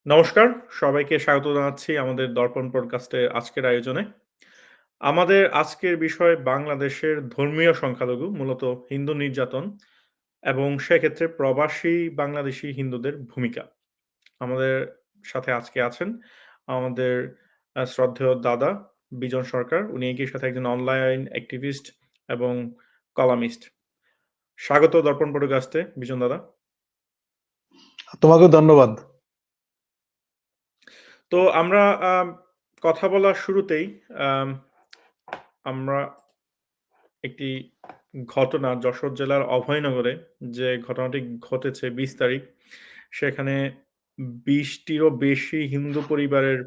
নমস্কার, সবাইকে স্বাগত জানাচ্ছি আমাদের দর্পণ পডকাস্টের আজকের আয়োজনে। আমাদের আজকের বিষয় বাংলাদেশের ধর্মীয় সংখ্যালঘু, মূলত হিন্দু নির্যাতন এবং সেক্ষেত্রে প্রবাসী বাংলাদেশী হিন্দুদের ভূমিকা। আমাদের সাথে আজকে আছেন আমাদের শ্রদ্ধেয় দাদা বিজন সরকার। উনি একই সাথে একজন অনলাইন অ্যাক্টিভিস্ট এবং কলামিস্ট। স্বাগত দর্পণ পডকাস্টে বিজন দাদা। তোমাকেও ধন্যবাদ। তো আমরা কথা বলার শুরুতেই আম আমরা একটি ঘটনা যশোর জেলার অভয়নগরে যে ঘটনাটি ঘটেছে ২০ তারিখ, সেখানে ২০ টিরও বেশি হিন্দু পরিবারের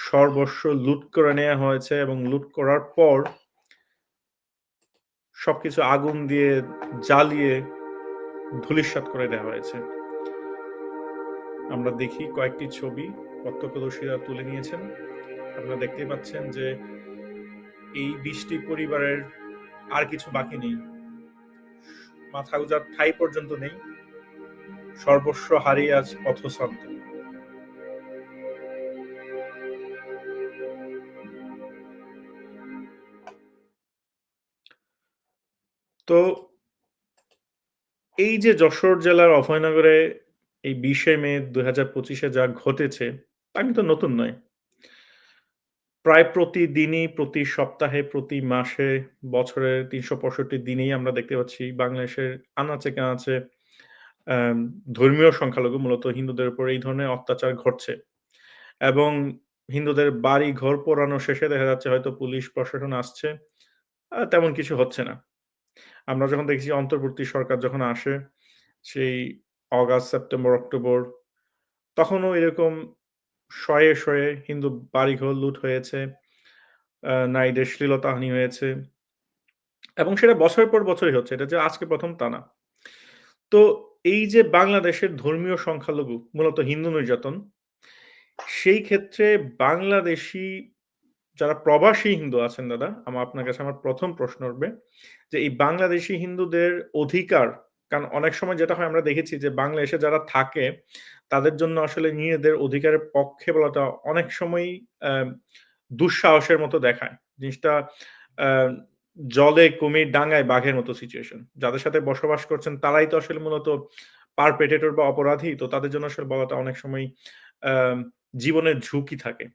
সর্বস্ব লুট করে নেয়া হয়েছে এবং লুট করার পর সবকিছু আগুন দিয়ে জ্বালিয়ে ধূলিসাৎ করে দেওয়া হয়েছে। আমরা দেখি কয়েকটি ছবি প্রত্যক্ষদর্শীরা তুলে নিয়েছেন। আপনারা দেখতেই পাচ্ছেন যে এই ২০ টি পরিবারের আর কিছু বাকি নেই। মাথা গোঁজার ঠাঁই পর্যন্ত নেই। সর্বস্ব হারিয়ে আজ পথশ্রান্ত। তো এই যে যশোর জেলার অভয়নগরে এই ২০শে মে ২০২৫-এ যা ঘটেছে তা কিন্তু নতুন নয়। প্রায় প্রতিদিনই, প্রতি সপ্তাহে, প্রতি মাসে, বছরের ৩৬৫ দিনেই আমরা দেখতে পাচ্ছি বাংলাদেশের আনাচে-কানাচে আম ধর্মীয় সংখ্যালঘু, মূলত হিন্দুদের উপর এই ধরনের অত্যাচার ঘটছে। এবং হিন্দুদের বাড়ি-ঘর পোড়ানো শেষে দেখা যাচ্ছে হয়তো পুলিশ প্রশাসন আসছে, তেমন কিছু হচ্ছে না। আমরা যখন দেখেছি অন্তর্বর্তী সরকার যখন আসে, সেই অগাস্ট, সেপ্টেম্বর, অক্টোবর, তখনও এরকম শয়ে, শয়ে হিন্দু বাড়িঘর লুট হয়েছে, নারীদের শ্লীলতাহানি হয়েছে এবং সেটা বছরের পর বছরই হচ্ছে। এটা যে আজকে ১ম তা না। তো এই যে বাংলাদেশের ধর্মীয় সংখ্যালঘু, মূলত হিন্দু নির্যাতন, সেই ক্ষেত্রে বাংলাদেশী যারা প্রবাসী হিন্দু আছেন দাদা, আপনার কাছে আমার ১ম প্রশ্ন হবে যে এই বাংলাদেশী হিন্দুদের অধিকার, কারণ অনেক সময় যেটা হয় আমরা দেখেছি যে বাংলাদেশে যারা থাকে তাদের জন্য আসলে নিজেদের অধিকারের পক্ষে বলাটা অনেক সময়ই আ দুঃসাহসের মতো দেখায়। জিনিসটা আ জলে কুমির, ডাঙায় বাঘের মতো সিচুয়েশন। যাদের সাথে বসবাস করছেন তারাই তো আসলে মূলত পারপেটেটর বা অপরাধী। তো তাদের জন্য আসলে বলাটা অনেক সময় আ জীবনের ঝুঁকি থাকে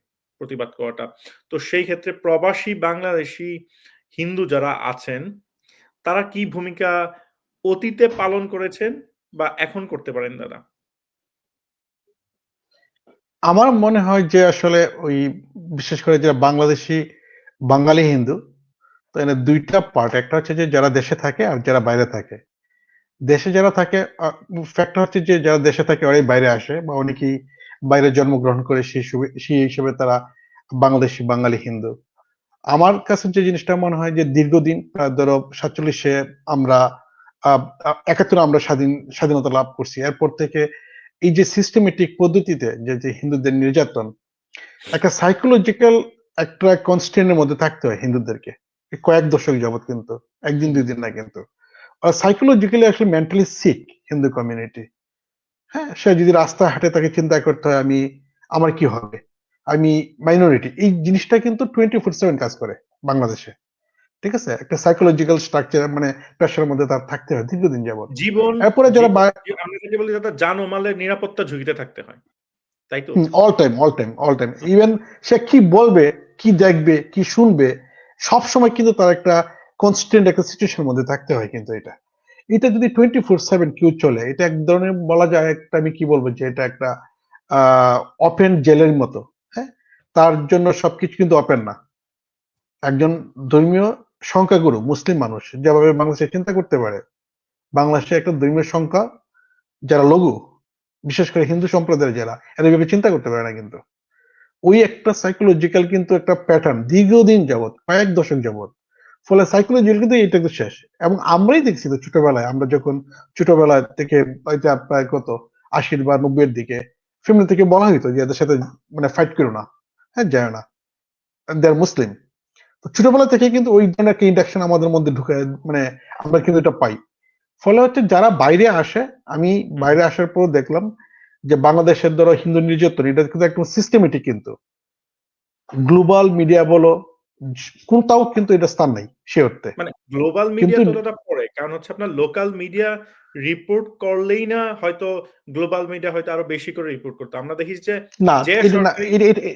প্রতিবাদ করাটা। তো সেই ক্ষেত্রে প্রবাসী বাংলাদেশী হিন্দু যারা আছেন, তারা কি ভূমিকা অতীতে পালন করেছেন বা এখন করতে পারেন দাদা? আমার মনে হয় যে আসলে ওই বিশেষ করে যারা বাংলাদেশী বাঙালি হিন্দু, তো এখানে ২ টা পার্ট। একটা হচ্ছে যে যারা দেশে থাকে আর যারা বাইরে থাকে। দেশে যারা থাকে ফ্যাক্টর হচ্ছে যে যারা দেশে থাকে ওরাই বাইরে আসে বা অনেকেই বাইরে জন্মগ্রহণ করে সেই হিসেবে তারা বাংলাদেশী বাঙালি হিন্দু। আমার কাছে যে জিনিসটা মনে হয় যে দীর্ঘদিন ধরো ৪৭-এ আমরা আ আ ৭১ আমরা স্বাধীনতা লাভ করছি। এরপর থেকে এই যে সিস্টেমেটিক পদ্ধতিতে যে হিন্দুদের নির্যাতন, একটা সাইকোলজিক্যাল একটা কনস্ট্রেইন এর মধ্যে থাকতে হয় হিন্দুদেরকে। এই কয়েক দশক যাবৎ কিন্তু। ১ দিন ২ দিন না কিন্তু। সাইকোলজিক্যালি আসলে মেন্টালি সিক হিন্দু কমিউনিটি। হ্যাঁ? সে যদি রাস্তায় হাঁটে তাকে চিন্তা করতে হয় আমার কি হবে? আমি মাইনরিটি। এই জিনিসটা কিন্তু 24/7 কাজ করে বাংলাদেশে। ঠিক আছে? একটা সাইকোলজিক্যাল স্ট্রাকচার মানে প্রেশার এর মধ্যে তার থাকতে হয় দীর্ঘদিন যাবৎ। জীবন এরপরে যারা জীবন আমরা যেটা বলি দাদা, জান ও মালের নিরাপত্তা ঝুঁকিতে থাকতে হয়। তাই তো? All time. ইভেন সে কি বলবে, কি দেখবে, কি শুনবে সবসময় কিন্তু তার একটা কনস্ট্যান্ট একটা সিচুয়েশন এর মধ্যে থাকতে হয় কিন্তু এটা। এটা যদি 24/7 কেউ চলে, এটা এক ধরনের বলা যায় একটা আমি কি বলবো যে এটা একটা আ ওপেন জেলের মতো। হ্যাঁ? তার জন্য সবকিছু কিন্তু ওপেন না। একজন ধর্মীয় সংখ্যাগুরু মুসলিম মানুষ যেভাবে বাংলাদেশে চিন্তা করতে পারে, বাংলাদেশে একটা ধর্মীয় সংখ্যা যারা লঘু, বিশেষ করে হিন্দু সম্প্রদায়ের যারা, এরা এভাবে চিন্তা করতে পারে না কিন্তু। ওই একটা সাইকোলজিক্যাল কিন্তু একটা প্যাটার্ন দীর্ঘদিন যাবৎ, কয়েক দশক যাবৎ। ফলে সাইকোলজিক্যাল কিন্তু এটা তো শেষ। এবং আমরাই দেখছি তো ছোটবেলায় আমরা যখন ছোটবেলা থেকে হয়তো প্রায় কত ৮০ বা ৯০ এর দিকে ফ্যামিলি থেকে বলা হইতো যে এদের সাথে মানে ফাইট করো না। হ্যাঁ, যায় না। দে আর মুসলিম। তো ছোটবেলা থেকে কিন্তু ওই ধরনের একটা ইন্ডাকশন আমাদের মধ্যে ঢুকে মানে আমরা কিন্তু এটা পাই। ফলে হচ্ছে যারা বাইরে আসে, আমি হুম, বাইরে আসার পর দেখলাম যে বাংলাদেশের ধরো হিন্দু নির্যাতন, এটা কিন্তু একদম সিস্টেমেটিক, কিন্তু গ্লোবাল মিডিয়া বলো কোনটাও কিন্তু এটা স্থান নাই সে অর্থে। মানে গ্লোবাল মিডিয়া কিন্তু তো দাদা পড়ে, কারণ হচ্ছে আপনার লোকাল মিডিয়া রিপোর্ট করলেই না হয়তো গ্লোবাল মিডিয়া হয়তো আরো বেশি করে রিপোর্ট করতো। আমরা দেখি না, যে এটা না, সরকারি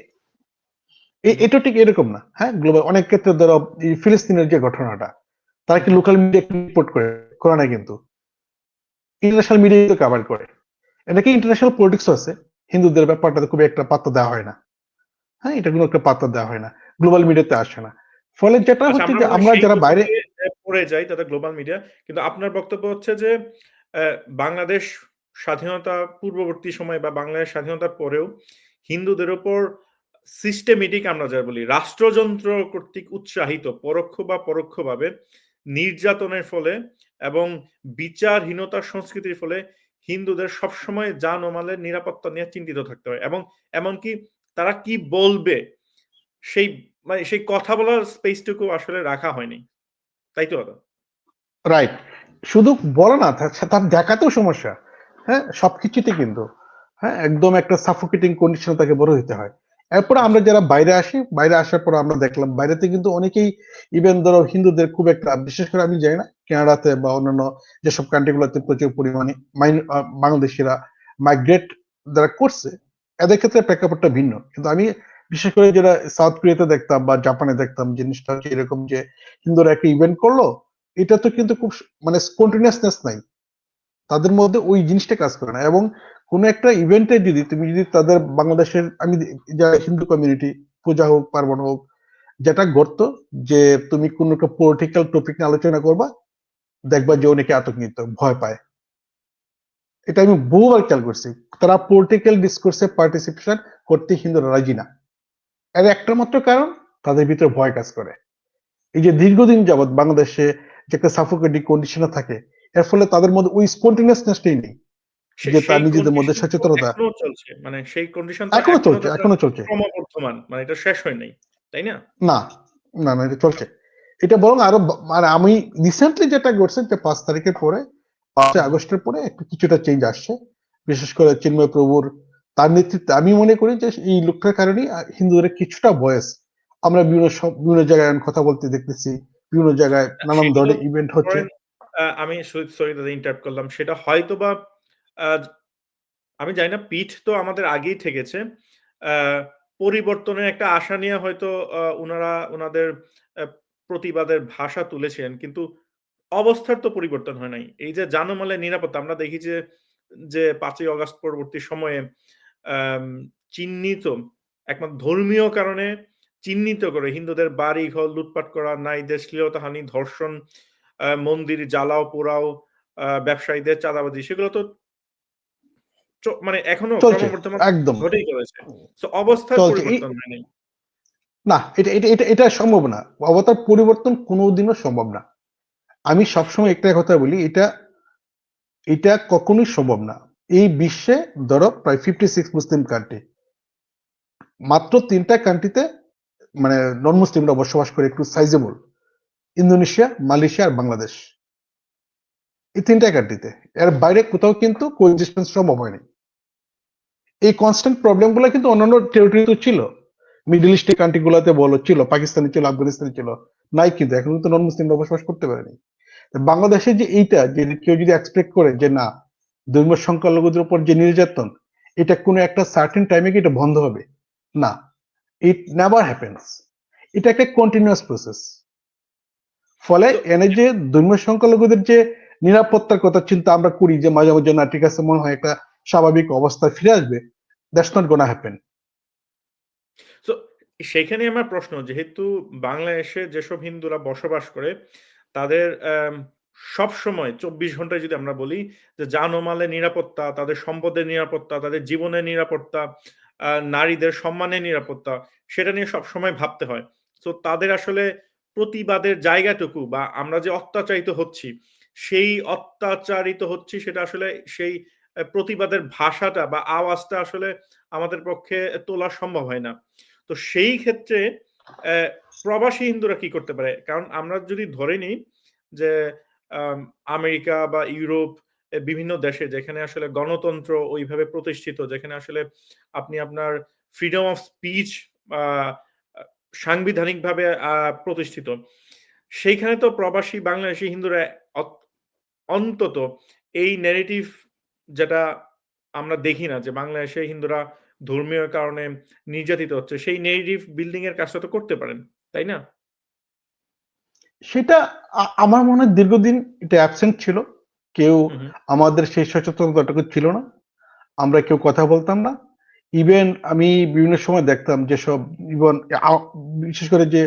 এটা ঠিক এরকম না। হ্যাঁ, গ্লোবাল অনেক ক্ষেত্রে ধরো এই ফিলিস্তিনের যে ঘটনাটা, তারা কি লোকাল মিডিয়া রিপোর্ট করে না, কিন্তু ইন্টারন্যাশনাল মিডিয়া তো কভার করে। এটাকে ইন্টারন্যাশনাল পলিটিক্স আছে, হিন্দুদের ব্যাপারটাতে খুব একটা পাত্তা দেওয়া হয় না। হ্যাঁ, এটা কোনো একটা পাত্তা দেওয়া হয় না, গ্লোবাল মিডিয়াতে আসে না। ফলে যেটা আচ্ছা, হচ্ছে আমরা যে মনে হয় আমরা সেই যারা বাইরে, গতিতে পড়ে যাই দাদা গ্লোবাল মিডিয়া। কিন্তু আপনার বক্তব্য হচ্ছে যে বাংলাদেশ স্বাধীনতা পূর্ববর্তী সময়ে বা বাংলাদেশ স্বাধীনতার পরেও হিন্দুদের উপর সিস্টেমেটিক আমরা যা বলি রাষ্ট্রযন্ত্র কর্তৃক উৎসাহিত পরোক্ষ বা পরোক্ষভাবে নির্যাতনের ফলে এবং বিচারহীনতার সংস্কৃতির ফলে হিন্দুদের সবসময় জান ও মালের নিরাপত্তা নিয়ে চিন্তিত থাকতে হয় এবং এমনকি তারা কি বলবে সেই মানে সেই কথা বলার স্পেসটুকু আসলে রাখা হয়নি। তাই তো দাদা? রাইট, শুধু বলে না, তার দেখাতেও সমস্যা। হ্যাঁ, সবকিছুতে কিন্তু হ্যাঁ একদম একটা সাফোকেটিং কন্ডিশনে তাকে বড় হইতে হয়। এরপর আমরা আচ্ছা। যারা বাইরে আসি, বাইরে আসার পর আমরা দেখলাম বাইরেতে কিন্তু অনেকেই, ইভেন ধরো হিন্দুদের খুব একটা, বিশেষ করে আমি জানি না কানাডাতে বা অন্যান্য যেসব কান্ট্রিগুলোতে প্রচুর পরিমাণে বাংলাদেশিরা মাইগ্রেট যারা করছে, এদের ক্ষেত্রে প্রেক্ষাপটটা ভিন্ন। কিন্তু আমি বিশেষ করে যেটা সাউথ কোরিয়াতে দেখতাম বা জাপানে দেখতাম, জিনিসটা হচ্ছে এরকম যে হিন্দুরা একটা ইভেন্ট করলো, এটা তো কিন্তু খুব মানে স্পন্টেনিয়াসনেস নাই তাদের মধ্যে, ওই জিনিসটা কাজ করে না। এবং কোন একটা ইভেন্টে যদি তুমি যদি তাদের বাংলাদেশের, আমি যারা হিন্দু কমিউনিটি, পূজা হোক পার্বণ হোক, যেটা ঘটতো যে তুমি কোন একটা পলিটিক্যাল টপিক নিয়ে আলোচনা করবা, দেখবা যে অনেকে আতঙ্কিত, ভয় পায়। এটা আমি বহুবার খেয়াল করছি, তারা পলিটিক্যাল ডিসকোর্সে পার্টিসিপেশন করতে হিন্দুরা রাজি না। এর একটা মাত্র কারণ, তাদের ভিতরে ভয় কাজ করে। এই যে দীর্ঘদিন যাবৎ বাংলাদেশে যে একটা সাফোকেটিং কন্ডিশনে থাকে, এর ফলে তাদের মধ্যে ওই স্পন্টেনিয়াসনেসটাই নেই, যে তার সেই নিজেদের মধ্যে কন্ডিশন তো সচেতনতা। এখনো চলছে। মানে সেই কন্ডিশন তো এখনো এখনো চলছে, দাদা এখনো চলছে। ক্রমবর্ধমান। মানে এটা শেষ হয় নাই। তাই না? না, না, না, এটা চলছে। এটা বরং আরো মানে আমি রিসেন্টলি যেটা ঘটছে যে 5 তারিখের পরে, 5 আগস্টের পরে একটু কিছুটা চেঞ্জ আসছে, বিশেষ করে চিন্ময় প্রভুর তার নেতৃত্বে। আমি মনে করি যে এই লোকটার কারণে হিন্দুদের কিছুটা ভয়েস আমরা বিভিন্ন জায়গায় এখন কথা বলতে দেখতেছি, বিভিন্ন জায়গায় নানান সেগুলো ধরনের ইভেন্ট হচ্ছে। ধরেন আমি সরি দাদা ইন্টারাপ্ট করলাম। সেটা হয়তোবা আ আমি জানি না পিঠ তো আমাদের আগেই ঠেকেছে। আ পরিবর্তনের একটা আশা নিয়ে হয়তো উনারা উনাদের আ প্রতিবাদের ভাষা তুলেছেন। কিন্তু অবস্থার তো পরিবর্তন হয় নাই। এই যে জানমালের নিরাপত্তা আমরা দেখি যে ৫ ই অগাস্ট পরবর্তী সময়ে আম চিহ্নিত একমাত্র ধর্মীয় কারণে চিহ্নিত করে হিন্দুদের বাড়ি-ঘর লুটপাট করা, নারীদের শ্লীলতাহানি, ধর্ষণ, মন্দির জ্বালাও পোড়াও, ব্যবসায়ীদের চাঁদাবাজি সেগুলো তো মানে এখনো চলছে ক্রমবর্ধমান একদম, ঘটেই চলেছে। সো অবস্থার চলছে এই, পরিবর্তন হয় নাই। না, এটা সম্ভব না। অবতার পরিবর্তন কোনোদিনও সম্ভব না। আমি সবসময় একটা কথা বলি, এটা কখনোই সম্ভব না। এই বিশ্বে ধরো প্রায় 56 মুসলিম কান্ট্রি, মাত্র 3টা কান্ট্রিতে মানে নন মুসলিমরা বসবাস করে একটু সাইজেবল, ইন্দোনেশিয়া, মালয়েশিয়া আর বাংলাদেশ। এই 3টা কান্ট্রিতে, এর বাইরে কোথাও কিন্তু কোএক্সিস্টেন্স সম্ভব হয়নি। এই কনস্ট্যান্ট প্রবলেম গুলো কিন্তু অন্যান্য টেরিটরিতে ছিল, মিডল ইস্টের কান্ট্রি গুলাতে বলো ছিল, পাকিস্তানে ছিল, আফগানিস্তানে ছিল, নাই কিন্তু এখন তো নন মুসলিমরা বসবাস করতে পারেনি। বাংলাদেশে যে এইটা যে কেউ যদি এক্সপেক্ট করে যে না, ধর্মীয় সংখ্যালঘুদের উপর যে নির্যাতন, এটা কোনো একটা সার্টেন টাইমে কি এটা বন্ধ হবে, না, ইট নেভার হ্যাপেন্স। এটা একটা কন্টিনিউয়াস প্রসেস। ফলে সো এনে যে ধর্মীয় সংখ্যালঘুদের যে নিরাপত্তার কথা চিন্তা আমরা করি যে মাঝে মাঝে, না ঠিক আছে মনে হয় একটা স্বাভাবিক অবস্থায় ফিরে আসবে, that's not gonna happen. So সেখানেই আমার প্রশ্ন যেহেতু বাংলাদেশে যেসব হিন্দুরা বসবাস করে তাদের সবসময় ২৪ ঘন্টায় যদি আমরা বলি যে জান ও মালের নিরাপত্তা, তাদের সম্পদের নিরাপত্তা, তাদের জীবনের নিরাপত্তা, নারীদের সম্মানের নিরাপত্তা সেটা নিয়ে সবসময় ভাবতে হয়। সো তাদের আসলে প্রতিবাদের জায়গাটুকু বা আমরা যে অত্যাচারিত হচ্ছি, সেই অত্যাচারিত হচ্ছি সেটা আসলে সেই প্রতিবাদের ভাষাটা বা আওয়াজটা আসলে আমাদের পক্ষে তোলা সম্ভব হয় না। তো সেই ক্ষেত্রে অ্যা প্রবাসী হিন্দুরা কি করতে পারে? কারণ আমরা যদি ধরে নিই যে আমেরিকা বা ইউরোপ বিভিন্ন দেশে যেখানে আসলে গণতন্ত্র ওইভাবে প্রতিষ্ঠিত, যেখানে আসলে আপনি আপনার ফ্রিডম অফ স্পিচ আ আ সাংবিধানিকভাবে প্রতিষ্ঠিত। সেইখানে তো প্রবাসী বাংলাদেশী হিন্দুরা অত অন্তত এই ন্যারেটিভ যেটা আমরা দেখি না যে বাংলাদেশে হিন্দুরা ধর্মীয় কারণে নির্যাতিত হচ্ছে, সেই ন্যারেটিভ বিল্ডিং এর কাজটা তো করতে পারেন। তাই না? সেটা আমার মনে হয় দীর্ঘদিন এটা অ্যাবসেন্ট ছিল। কেউ হু, হু, আমাদের সেই সচেতনতাটুকু ছিল না। আমরা কেউ কথা বলতাম না। ইভেন আমি বিভিন্ন সময় দেখতাম যেসব ইভেন আ বিশেষ করে যে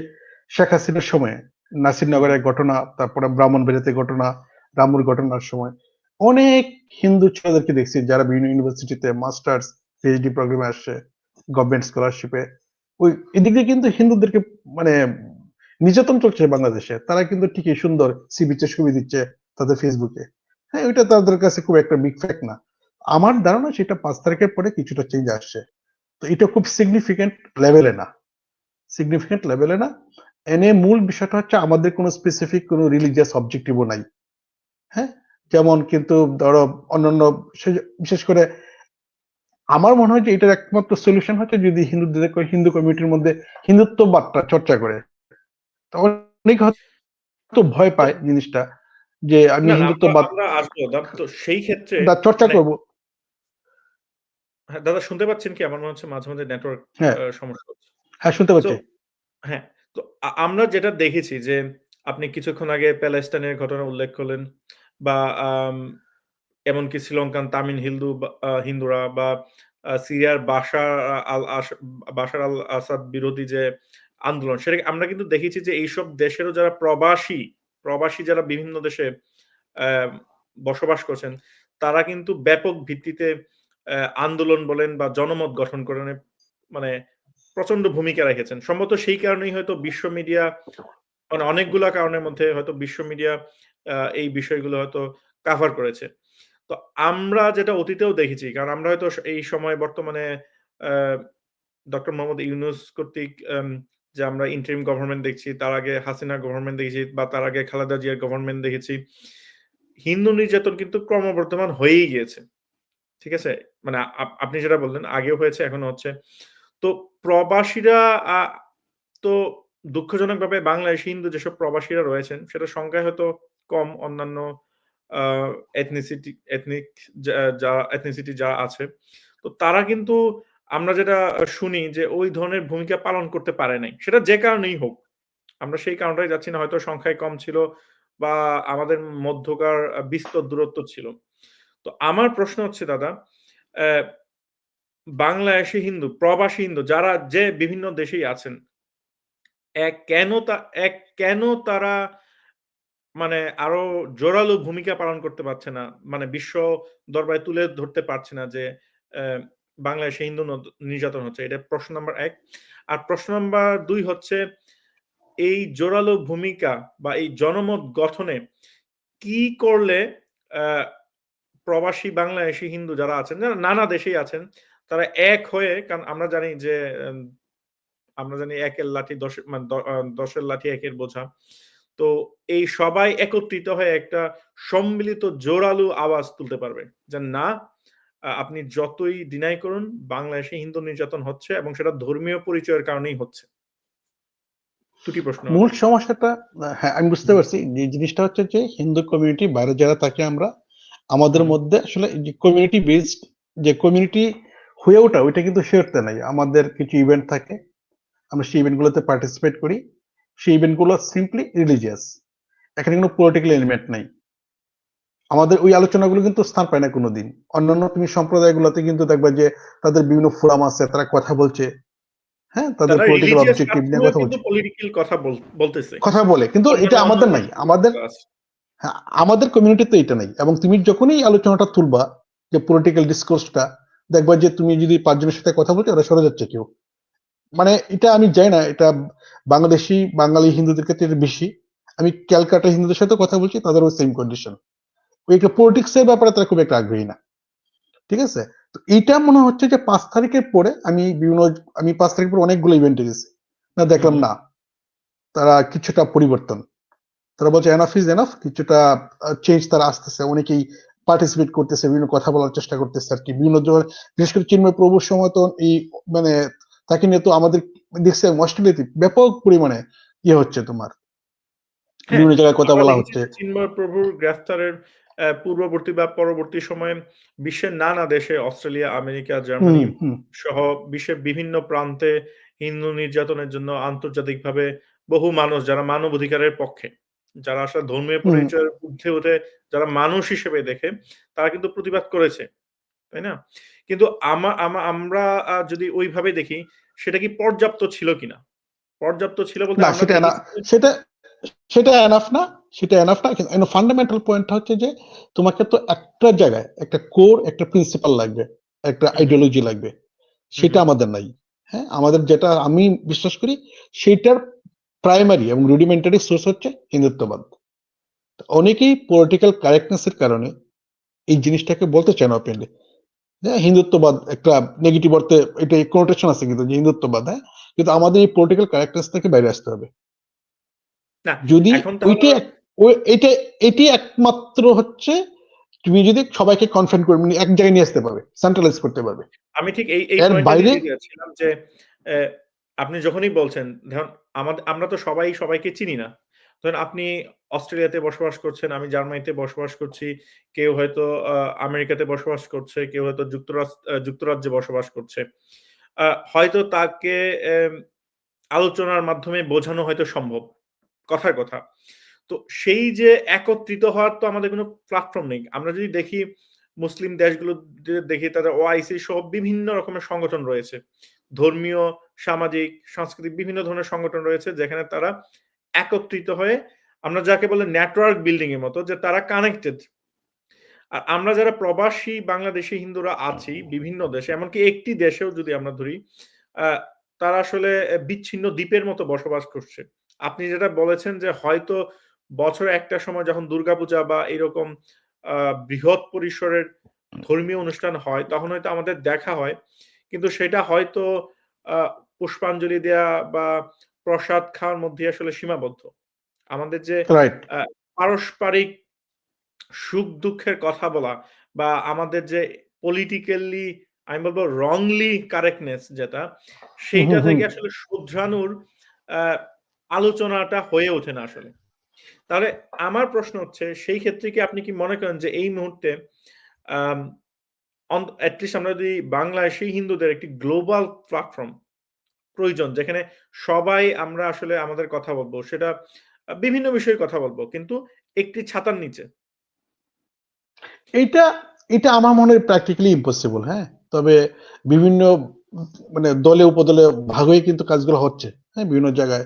শেখ হাসিনার সময়ে হু, হু। নাসিরনগরের ঘটনা, তারপরে ব্রাহ্মণবাড়িয়াতে ঘটনা, রামুর ঘটনার সময় অনেক হিন্দু ছেলেদেরকে দেখছি যারা বিভিন্ন ইউনিভার্সিটিতে মাস্টার্স, পিএইচডি প্রোগ্রামে আসছে, গভর্নমেন্ট স্কলারশিপে। ওই এদিক দিয়ে কিন্তু হিন্দুদেরকে মানে নির্যাতন চলছে বাংলাদেশে। তারা কিন্তু ঠিকই সুন্দর সি বিচে ছবি দিচ্ছে তাদের ফেসবুকে। হ্যাঁ, ওইটা তাদের কাছে খুব একটা বিগ ফ্যাক্ট না। আমার ধারণা সেটা ৫ তারিখের পরে কিছুটা চেঞ্জ আসছে। তো এটা খুব সিগনিফিক্যান্ট লেভেলে না। সিগনিফিক্যান্ট লেভেলে না। এনে মূল বিষয়টা হচ্ছে আমাদের কোনো স্পেসিফিক কোনো রিলিজিয়াস অবজেক্টিভ ও নাই। হ্যাঁ? যেমন কিন্তু ধরো অন্যান্য বিশেষ করে আমার মনে হয় যে এটার একমাত্র সলিউশন হচ্ছে যদি হিন্দু কমিউনিটির মধ্যে হিন্দুত্ববাদটা চর্চা করে। তো অনেকে হয়তো ভয় তো পায় জিনিসটা যে আমি না, না আমরা হিন্দুত্ববাদ আমরা আসবো তো সেই ক্ষেত্রে চর্চা মানে করব। হ্যাঁ, দাদা শুনতে পাচ্ছেন কি? আমার মনে হচ্ছে মাঝে, মাঝে নেটওয়ার্ক হ্যাঁ, সমস্যা হচ্ছে। হ্যাঁ শুনতে সো পাচ্ছি। হ্যাঁ, তো আমরা যেটা দেখেছি যে আপনি কিছুক্ষণ আগে প্যালেস্টাইনের ঘটনা উল্লেখ করলেন বা আম এমনকি শ্রীলঙ্কান তামিল হিন্দুরা বা সিরিয়ার বাশার আল আসাদ বিরোধী যে আন্দোলন, সেটা আমরা কিন্তু দেখেছি যে এইসব দেশেরও যারা প্রবাসী যারা বিভিন্ন দেশে অ্যা বসবাস করছেন, তারা কিন্তু ব্যাপক ভিত্তিতে আন্দোলন বলেন বা জনমত গঠন করণে মানে প্রচন্ড ভূমিকা রেখেছেন। সম্ভবত সেই কারণেই হয়তো বিশ্ব মিডিয়া মানে অনেকগুলা কারণের মধ্যে হয়তো বিশ্ব মিডিয়া এই বিষয়গুলো হয়তো কাভার করেছে। তো আমরা যেটা অতীতেও দেখেছি, কারণ আমরা হয়তো এই সময় বর্তমানে আ ডক্টর মোহাম্মদ ইউনূস কর্তৃক যে আমরা ইন্টারিম গভর্নমেন্ট দেখছি, তার আগে হাসিনা গভর্নমেন্ট দেখেছি বা তার আগে খালেদা জিয়ার গভর্নমেন্ট দেখেছি। হিন্দু নির্যাতন কিন্তু ক্রমবর্ধমান হয়েই গিয়েছে। ঠিক আছে? মানে আপনি যেটা বললেন আগেও হয়েছে, এখনো হচ্ছে। তো প্রবাসীরা আ তো দুঃখজনকভাবে বাংলাদেশী হিন্দু যেসব প্রবাসীরা রয়েছেন, সেটার সংখ্যায় হয়তো কম অন্যান্য আ এথনিক এথনিসিটি যারা আছে। তো তারা কিন্তু আমরা যেটা শুনি যে ওই ধরনের ভূমিকা পালন করতে পারে নাই। সেটা যে কারণেই হোক। আমরা সেই কারণটাই যাচ্ছি না। হয়তো সংখ্যায় কম ছিল বা আমাদের মধ্যকার বিস্তর দূরত্ব ছিল। তো আমার প্রশ্ন হচ্ছে দাদা, অ্যা বাংলাদেশী হিন্দু, প্রবাসী হিন্দু যারা যে বিভিন্ন দেশেই আছেন, এক কেন তা এক কেন তারা মানে আরো জোরালো ভূমিকা পালন করতে পারছে না? মানে বিশ্ব দরবারে তুলে ধরতে পারছে না যে অ্যা বাংলাদেশে হিন্দু নির্যাতন হচ্ছে। এটা প্রশ্ন নাম্বার ১। আর প্রশ্ন নাম্বার ২ হচ্ছে এই জোরালো ভূমিকা বা এই জনমত গঠনে কি করলে অ্যা প্রবাসী বাংলাদেশী হিন্দু যারা আছেন, যারা নানা দেশেই আছেন, তারা এক হয়ে কারণ আমরা জানি যে এম আমরা জানি একের লাঠি দশের মানে ১০ এর লাঠি একের বোঝা। তো এই সবাই একত্রিত হয়ে একটা সম্মিলিত জোরালো আওয়াজ তুলতে পারবে। যে না আপনি যতই ডিনাই করুন বাংলাদেশে হিন্দু নির্যাতন হচ্ছে এবং সেটা ধর্মীয় পরিচয়ের কারণেই হচ্ছে। ২ টি প্রশ্ন মূল হবে। সমস্যাটা হ্যাঁ, আমি বুঝতে হুম, পারছি। যে জিনিসটা হচ্ছে যে হিন্দু কমিউনিটি বাইরে যারা থাকি আমরা, আমাদের হুম, মধ্যে আসলে যে কমিউনিটি বেসড যে কমিউনিটি হয়ে ওঠা ওইটা কিন্তু হয়ে উঠতে নাই। আমাদের কিছু ইভেন্ট থাকে। আমরা সেই ইভেন্ট গুলোতে পার্টিসিপেট করি। সেই ইভেন্ট গুলো সিম্পলি রিলিজিয়াস। এখানে কোনো পলিটিক্যাল এলিমেন্ট নাই। আমাদের ওই আলোচনাগুলো কিন্তু স্থান পায় না কোনোদিন। অন্যান্য তুমি সম্প্রদায়গুলোতে কিন্তু দেখবা যে তাদের বিভিন্ন ফোরাম আছে, তারা কথা বলছে। হ্যাঁ? তাদের তারা পলিটিক্যাল রিলিজিয়াস অবজেক্টিভ নিয়ে প্ল্যাটফর্মেও কথা কিন্তু বলছে। পলিটিক্যাল কথা বলতেছে। কথা বলে। কিন্তু এটা আমাদের অন্যান্য নাই। আমাদের আছে। হ্যাঁ, আমাদের কমিউনিটিতে এটা নাই। এবং তুমি যখনই আলোচনাটা তুলবা যে পলিটিক্যাল ডিসকোর্সটা দেখবা যে তুমি যদি ৫ জনের সাথে কথা বলছো ওরা সরে যাচ্ছে কেউ। মানে এটা আমি জানি না এটা বাংলাদেশী বাঙালি হিন্দুদের ক্ষেত্রে এটা বেশি। আমি ক্যালকাটা হিন্দুদের সাথে কথা বলছি তাদেরও সেম কন্ডিশন। ওই একটা পলিটিক্স এর ব্যাপারে তারা খুব একটা আগ্রহী না। ঠিক আছে? তো এইটা মনে হচ্ছে যে ৫ তারিখের পরে আমি ৫ তারিখের পরে অনেকগুলো ইভেন্টে গেছি। না হুম, দেখলাম হুম। না, তারা কিছুটা পরিবর্তন। তারা বলছে এনাফ ইজ এনাফ কিছুটা চেঞ্জ তারা আসতেছে। অনেকেই পার্টিসিপেট করতেছে, বিভিন্ন কথা বলার চেষ্টা করতেছে আর কি। বিভিন্ন ধরনের, বিশেষ করে চিন্ময় প্রভুর সময় তো এই মানে তাকে নিয়ে তো আমাদের দেখছে অস্ট্রেলিয়াতে ব্যাপক পরিমাণে হচ্ছে তোমার, হ্যাঁ, বিভিন্ন জায়গায় কথা আমরা বলা দেখেছি হচ্ছে। যে চিন্ময় প্রভুর গ্রেফতারের পূর্ববর্তী বা পরবর্তী সময়ে বিশ্বের নানা দেশে অস্ট্রেলিয়া, আমেরিকা, হুম জার্মানি হুম সহ বিশ্বের বিভিন্ন প্রান্তে হিন্দু নির্যাতনের জন্য আন্তর্জাতিকভাবে বহু মানুষ যারা মানবাধিকারের পক্ষে, যারা আসলে ধর্মীয় হুম পরিচয়ের ঊর্ধ্বে উঠে যারা মানুষ হিসেবে দেখে, তারা কিন্তু প্রতিবাদ করেছে। তাই না? কিন্তু আমরা যদি ওইভাবে দেখি, সেটা কি পর্যাপ্ত ছিল কিনা? পর্যাপ্ত ছিল বলতে না আমরা সেটা না, দেখেছি যে সেটা সেটা এনাফ না, সেটা এনাফ না। কিন্তু ফান্ডামেন্টাল পয়েন্ট হচ্ছে যে তোমাকে তো একটা জায়গায় একটা কোর, একটা প্রিন্সিপাল লাগবে, একটা হু, হু, আইডিওলজি লাগবে। হু, সেটা হু। আমাদের নাই। হ্যাঁ? আমাদের যেটা আমি বিশ্বাস করি, সেটার প্রাইমারি এবং রুডিমেন্টারি সোর্স হচ্ছে হিন্দুত্ববাদ। অনেকেই পলিটিক্যাল কারেক্টনেস এর কারণে এই জিনিসটাকে বলতে চায় না ওপেনলি। হ্যাঁ, হিন্দুত্ববাদ একটা নেগেটিভ অর্থে এটা কনোটেশন আছে কিন্তু যে হিন্দুত্ববাদ, হ্যাঁ? কিন্তু আমাদের এই পলিটিক্যাল কারেক্টনেস থেকে বাইরে আসতে হবে। না, যদি এখন তাহলে ওইটাই এটা এটি একমাত্র হচ্ছে, তুমি যদি সবাইকে কনফ্রেন্ট করে মানে এক জায়গায় নিয়ে আসতে পারবে, সেন্ট্রালাইজ করতে পারবে। আমি ঠিক এই এর পয়েন্টটাই বাইরে দিতে যাচ্ছিলাম যে, অ্যা আপনি যখনই বলছেন, ধরুন আমরা তো সবাই সবাইকে চিনি না। ধরেন আপনি অস্ট্রেলিয়াতে বসবাস করছেন, আমি জার্মানিতে বসবাস করছি, কেউ হয়তো আ আমেরিকাতে বসবাস করছে, কেউ হয়তো যুক্তরাজ্যে বসবাস করছে। হয়তো তাকে আলোচনার মাধ্যমে বোঝানো হয়তো সম্ভব। কথার কথা। তো সেই যে একত্রিত হওয়ার তো আমাদের কোনো প্ল্যাটফর্ম নেই। আমরা যদি দেখি মুসলিম দেশগুলোতে দেখি তাদের ওআইসি সহ বিভিন্ন রকমের সংগঠন রয়েছে। ধর্মীয়, সামাজিক, সাংস্কৃতিক বিভিন্ন ধরনের সংগঠন রয়েছে যেখানে তারা একত্রিত হয়ে আমরা যাকে বলে নেটওয়ার্ক বিল্ডিং এর মতো যে তারা কানেক্টেড। আর আমরা যারা প্রবাসী বাংলাদেশী হিন্দুরা আছি বিভিন্ন দেশে, এমনকি একটি দেশেও যদি আমরা ধরি, আ তারা আসলে বিচ্ছিন্ন দ্বীপের মতো বসবাস করছে। আপনি যেটা বলেছেন যে হয়তো বছরে একটা সময় যখন দুর্গাপূজা বা এরকম আ বৃহৎ পরিসরের ধর্মীয় অনুষ্ঠান হয়, তখন হয়তো আমাদের দেখা হয়। কিন্তু সেটা হয়তো আ পুষ্পাঞ্জলি দেয়া বা প্রসাদ খাওয়ার মধ্যেই আসলে সীমাবদ্ধ। আমাদের যে রাইট। আ পারস্পরিক সুখ-দুঃখের কথা বলা বা আমাদের যে politically আমি বলব wrongly correctness যেটা, হুম, হুম, সেইটা হুম। থেকে আসলে শুধরানোর আ আলোচনাটা হয়ে ওঠে না আসলে। তাহলে আমার প্রশ্ন হচ্ছে সেই ক্ষেত্রে কি আপনি কি মনে করেন যে এই মুহূর্তে আম at least আমরা যদি বাংলাদেশী হিন্দুদের একটি গ্লোবাল প্ল্যাটফর্ম প্রয়োজন যেখানে সবাই আমরা আসলে আমাদের কথা বলব। সেটা বিভিন্ন বিষয়ে কথা বলব। কিন্তু একটি ছাতার নিচে। এইটা এটা আমার মনে হয় প্র্যাকটিক্যালি ইম্পসিবল, হ্যাঁ? তবে বিভিন্ন মানে দলে উপদলে ভাগ হয়ে কিন্তু কাজগুলো হচ্ছে, হ্যাঁ? বিভিন্ন জায়গায়।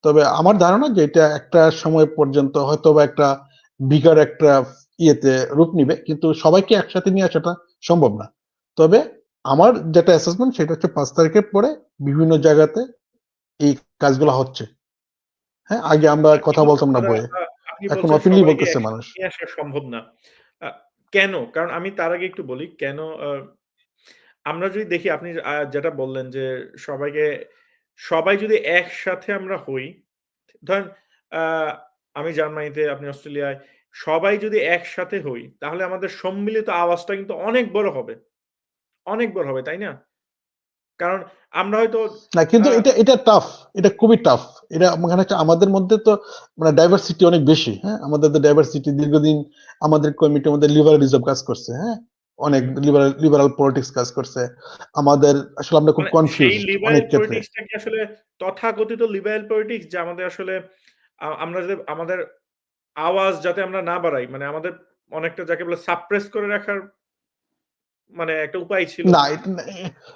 তবে আমার ধারণা যে এটা একটা সময় পর্যন্ত হয়তোবা একটা বিগার একটা ইয়েতে রূপ নিবে। কিন্তু সবাইকে একসাথে নিয়ে আসাটা সম্ভব না। তবে আমার যেটা অ্যাসেসমেন্ট সেটা হচ্ছে ৫ তারিখের পরে বিভিন্ন জায়গাতে এই কাজগুলা হচ্ছে। হ্যাঁ? আগে আমরা কথা কিন্তু বলতাম না দাদা বইয়ে। আপনি এখন বলছেন ওপেনলি সবাইকে বলতেছে একসাথে মানুষ। নিয়ে আসা সম্ভব না। আ কেন? কারণ আমি তার আগে একটু বলি কেন আমরা যদি দেখি আপনি যেটা বললেন যে সবাইকে সবাই যদি একসাথে আমরা হই, ধরেন আ আমি জার্মানিতে, আপনি অস্ট্রেলিয়ায়, সবাই যদি একসাথে হই, তাহলে আমাদের সম্মিলিত আওয়াজটা কিন্তু অনেক বড় হবে। অনেক বড় হবে, তাই না? কারণ আমরা হয়তো না আ কিন্তু এটা টাফ। এটা খুবই টাফ। এটা মানে হচ্ছে আমাদের মধ্যে তো মানে ডাইভার্সিটি অনেক বেশি, হ্যাঁ? আমাদের তো ডাইভার্সিটি দীর্ঘদিন আমাদের কমিটির মধ্যে লিবারালিজম কাজ করছে, হ্যাঁ? অনেক হুম। লিবারাল পলিটিক্স কাজ করছে। আমাদের আসলে আমরা খুব মানে সেই কনফিউজড অনেক লিবারেল ক্ষেত্রে। পলিটিক্স টা কি আসলে তথাকথিত লিবারেল পলিটিক্স যে আমাদের আসলে আমরা যাতে আমাদের আওয়াজ যাতে আমরা না বাড়াই, মানে আমাদের অনেকটা যাকে বলে সাপ্রেস করে রাখার মানে একটা উপায় ছিল। না,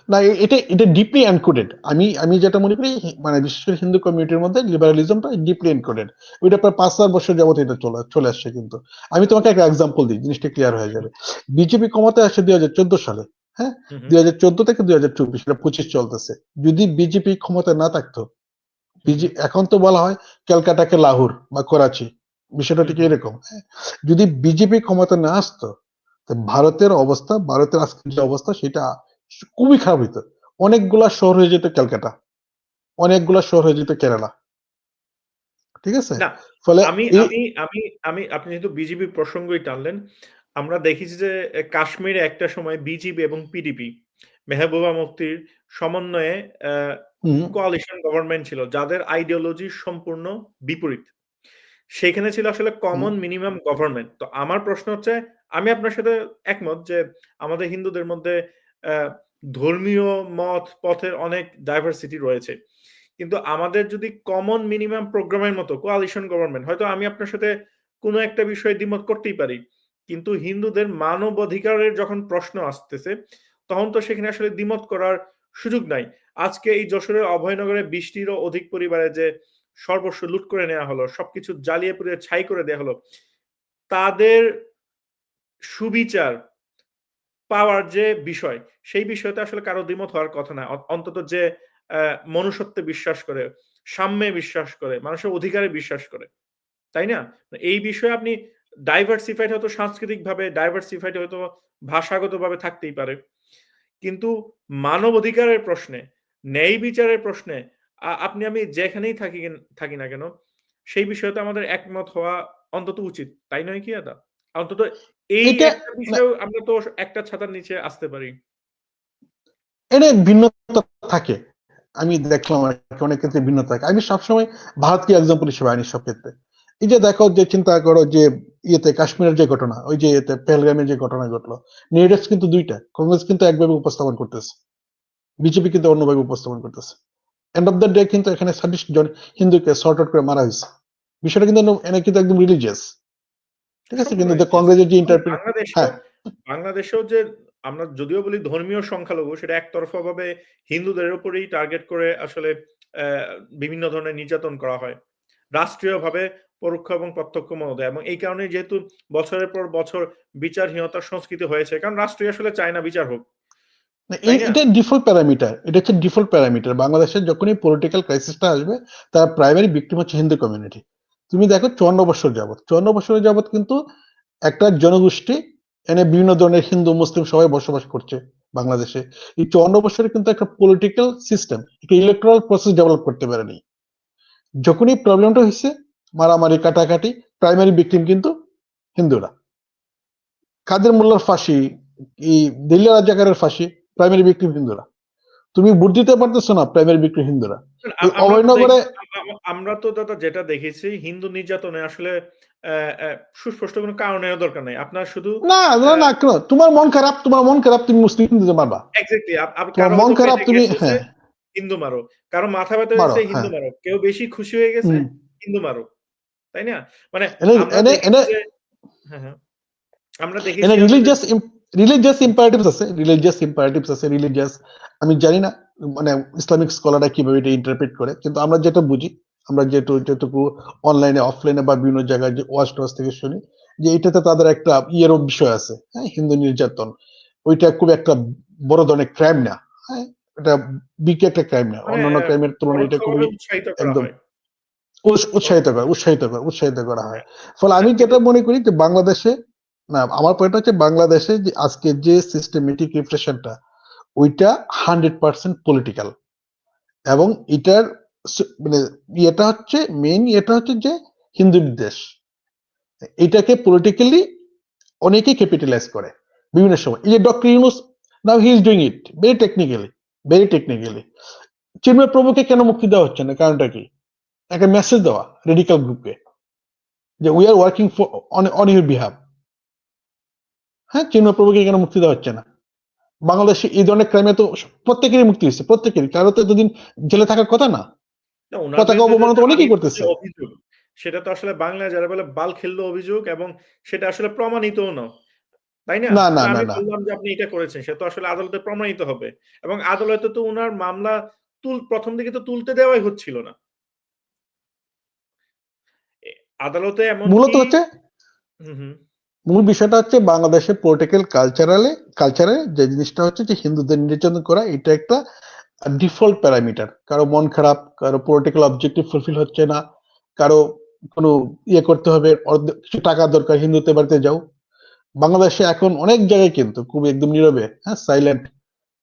না এটা ডিপলি এনকোডেড। আমি যেটা মনে করি মানে বিশেষ করে হিন্দু কমিউনিটির মধ্যে লিবারালিজমটা ডিপলি এনকোডেড। ওইটা প্রায় ৫-৬ বছর যাবত এটা চলে আসছে কিন্তু। আমি তোমাকে একটা এক্সাম্পল দিই, জিনিসটা ক্লিয়ার হয়ে হুম, যাবে। বিজেপি ক্ষমতায় আসে ২০১৪ সালে, হ্যাঁ? হুম, হুম, ২০১৪ থেকে ২০২৪ এটা ২৫ চলতেছে। যদি বিজেপি ক্ষমতায় না থাকতো, হুম, হুম, এখন তো বলা হয় ক্যালকাটাকে লাহোর বা করাচি। বিষয়টা হুম, ঠিক হুম। এরকম, হ্যাঁ? যদি বিজেপি ক্ষমতায় না আসতো, তো ভারতের আজকের যে অবস্থা সেটা খুবই খারাপ হইতো। অনেকগুলা শহর হয়ে যেত ক্যালকাটা, অনেকগুলা শহর হয়ে যেত কেরালা। ঠিক আছে? না, ফলে আমি এই আমি আমি আমি আপনি যেহেতু বিজেপি প্রসঙ্গই টানলেন, আমরা দেখেছি যে কাশ্মীরে একটা সময় বিজিবি এবং পিডিপি মেহবুবা মুফতির সমন্বয়ে হুম, কোয়ালিশন গভর্নমেন্ট ছিল যাদের আইডিওলজি সম্পূর্ণ বিপরীত। সেখানে ছিল আসলে হুম। Common minimum government. তো আমার প্রশ্ন হচ্ছে আমি আপনার সাথে একমত যে আমাদের হিন্দুদের মধ্যে অ্যা ধর্মীয় মত পথের অনেক ডাইভার্সিটি রয়েছে। কিন্তু আমাদের যদি কমন মিনিমাম প্রোগ্রামের মতো কোয়ালিশন গভর্নমেন্ট হয়তো আমি আপনার সাথে কোনো একটা বিষয়ে দ্বিমত করতেই পারি। কিন্তু হিন্দুদের মানবাধিকারের যখন প্রশ্ন আসতেছে, তখন তো সেখানে আসলে দ্বিমত করার সুযোগ নাই। আজকে এই যশোরের অভয়নগরে ২০ টিরও অধিক পরিবারে যে সর্বস্ব লুট করে নেয়া হলো, সবকিছু জ্বালিয়ে পুড়িয়ে ছাই করে দেয়া হলো। তাদের সুবিচার পাওয়ার যে বিষয়, সেই বিষয়তে আসলে কারো দ্বিমত হওয়ার কথা না। অন্তত যে মনুষ্যত্বে বিশ্বাস করে, সাম্যে বিশ্বাস করে, মানুষের অধিকারে বিশ্বাস করে। তাই না? এই বিষয়ে আপনি ডাইভার্সিফাইড হয়তো সাংস্কৃতিকভাবে ডাইভার্সিফাইড হয়তো ভাষাগতভাবে থাকতেই পারে। কিন্তু মানবাধিকারের প্রশ্নে, ন্যায় বিচারের প্রশ্নে আপনি আমি যেখানেই থাকি না কেন, সেই বিষয়ে তো আমাদের একমত হওয়া অন্তত উচিত। তাই নয় কি দাদা? অন্তত এই এটা একটা না, বিষয়েও আমরা তো একটা ছাতার নিচে আসতে পারি। এটা ভিন্নতা থাকে। আমি দেখলাম আরকি অনেক ক্ষেত্রে ভিন্নতা থাকে। আমি সবসময় ভারতকে এক্সাম্পল হিসেবে আনি সব ক্ষেত্রে। এই যে দেখো যে চিন্তা করো যে ইয়েতে কাশ্মীরের যে ঘটনা, ওই যে ইয়েতে পেহেলগামে যে ঘটনা ঘটলো। নেগেটিভস কিন্তু ২ টা। কংগ্রেস কিন্তু একভাবে উপস্থাপন করতেছে। বিজেপি কিন্তু অন্যভাবে উপস্থাপন করতেছে। এন্ড অফ দ্য ডে কিন্তু এখানে ২৬ জন হিন্দুকে সর্ট আউট করে মারা হইছে। বিষয়টা কিন্তু এনে কিন্তু একদম রিলিজিয়াস। ঠিক আছে? সম্পূর্ণ কিন্তু যে রিলিজিয়াস। কংগ্রেসের যে এবং ইন্টারপ্রিট বাংলাদেশেও হ্যাঁ, বাংলাদেশেও যে আমরা যদিও বলি ধর্মীয় সংখ্যালঘু সেটা একতরফাভাবে হিন্দুদের উপরেই টার্গেট করে আসলে অ্যা বিভিন্ন ধরনের নির্যাতন করা হয়। রাষ্ট্রীয়ভাবে পরোক্ষ এবং প্রত্যক্ষ মহোদয় এবং এই কারণেই যেহেতু বছরের পর বছর বিচারহীনতার সংস্কৃতি হয়েছে। কারণ রাষ্ট্রই আসলে চায় না বিচার হোক। না, তাই না? এটা ডিফল্ট প্যারামিটার। এটা হচ্ছে ডিফল্ট প্যারামিটার। বাংলাদেশের যখনই পলিটিক্যাল ক্রাইসিসটা আসবে, তার প্রাইমারি ভিকটিম হচ্ছে হিন্দু কমিউনিটি। তুমি দেখো ৫৪ বছর যাবৎ। ৫৪ বছর যাবৎ কিন্তু একটা জনগোষ্ঠী এনে বিভিন্ন ধরনের হিন্দু, মুসলিম সবাই বসবাস করছে বাংলাদেশে। এই ৫৪ বছরে কিন্তু একটা পলিটিক্যাল সিস্টেম, একটা ইলেকট্রাল প্রসেস ডেভেলপ করতে পারেনি। যখনই প্রবলেমটা হইছে, মারামারি, কাটাকাটি, প্রাইমারি ভিকটিম কিন্তু হিন্দুরা। কাদের মোল্লার ফাঁসি, এই দিল্লা রাজাকারের ফাঁসি, প্রাইমারি ভিকটিম হিন্দুরা। তুমি ভোট দিতে পারতেছো না, প্রাইমারি বিক্রি হিন্দুরা। এই আমরা তো অভয়নগরে আমরা তো দাদা যেটা দেখেছি হিন্দু নির্যাতনে আসলে অ্যা অ্যা সুস্পষ্ট কোনো কারণেরও দরকার নাই। আপনার শুধু না, না, অ্যা না, কেন? তোমার মন খারাপ, তুমি মুসলিম হিন্দুদের মারবা। এক্সাক্টলি তোমার কারো মন হয়তো খারাপ, পেটে তুমি গ্যাস হইছে, হ্যাঁ, হিন্দু মারো। কারো মাথা ব্যথা মারো, হইছে, হিন্দু হ্যাঁ। মারো। কেউ বেশি খুশি হয়ে গেছে, হুম। হিন্দু মারো। তাই না? মানে এনে আমরা এনে দেখেছি এনে যে হ্যাঁ, হ্যাঁ। আমরা দেখেছি এনে হয়তো যে রিলিজিয়াস ইম্পারেটিভস আছে, রিলিজিয়াস আমি জানি না মানে ইসলামিক স্কলাররা কিভাবে এটা ইন্টারপ্রেট করে। কিন্তু আমরা যেটা বুঝি, আমরা যেটুকু অনলাইনে, অফলাইনে বা বিভিন্ন জায়গায় যে ওয়াজ-টোয়াজ থেকে শুনি যে এটাতে তাদের একটা ইয়েরও বিষয় আছে। হ্যাঁ? হিন্দু নির্যাতন। ওইটা খুব একটা বড় ধরনের ক্রাইম না। হ্যাঁ? এটা বিগ একটা ক্রাইম না। মানে অন্যান্য ক্রাইমের তুলনায় এটা পরোক্ষভাবে খুবই উৎসাহিত করা একদম হয়। উৎসাহিত করা হয়। ফলে হ্যাঁ, আমি কিন্তু যেটা মনে করি যে বাংলাদেশে না আমার পয়েন্ট হচ্ছে বাংলাদেশে যে আজকে যে সিস্টেমেটিক রিপ্রেশনটা ওইটা 100% পলিটিক্যাল এবং এটার মানে ইয়েটা হচ্ছে মেইন ইয়েটা হচ্ছে যে হিন্দু বিদ্বেষ। এটাকে পলিটিক্যালি অনেকেই ক্যাপিটালাইজ করে বিভিন্ন সময়। এই যে doctor Yunus now he is doing it very technically. Chinmoy প্রভুকে কেন মুক্তি দেওয়া হচ্ছে না? কারণটা কি? একটা মেসেজ দেওয়া রেডিক্যাল গ্রুপকে যে we are working for on your behalf. হ্যাঁ? চিন্ময় প্রভুকে কেন মুক্তি দেওয়া হচ্ছে না? বাংলাদেশে এই ধরনের ক্রাইমে তো প্রত্যেকেরই মুক্তি হয়েছে। প্রত্যেকেরই। কারো তো এতদিন জেলে থাকার কথা না। না উনার পতাকা বিরুদ্ধে অবমাননা যে তো অনেকেই আদিত যে করতেছে। অভিযোগ, সেটা তো আসলে বাংলায় যারা বলে বালখিল্য অভিযোগ এবং সেটা আসলে প্রমাণিতও না। তাই না? না, না, যে না, আমি না। বললাম যে আপনি এটা করেছেন, সে তো আসলে আদালতে প্রমাণিত হবে। এবং আদালতে তো উনার মামলা ১ম দিকে তো তুলতে দেওয়াই হচ্ছিল না। এ আদালতে মূলত এমনকি হচ্ছে হুম, হুম। মূল বিষয়টা হচ্ছে বাংলাদেশের পলিটিক্যাল কালচারে যে জিনিসটা হচ্ছে যে হিন্দুদের নির্যাতন করা এটা একটা ডিফল্ট প্যারামিটার। কারো মন খারাপ, কারো পলিটিক্যাল অবজেক্টিভ ফুলফিল হচ্ছে না, কারো কোনো ইয়ে করতে হবে, কিছু টাকার দরকার, হিন্দুত্বের বাড়িতে যাও। বাংলাদেশে এখন অনেক জায়গায় কিন্তু খুব একদম নীরবে, হ্যাঁ, সাইলেন্ট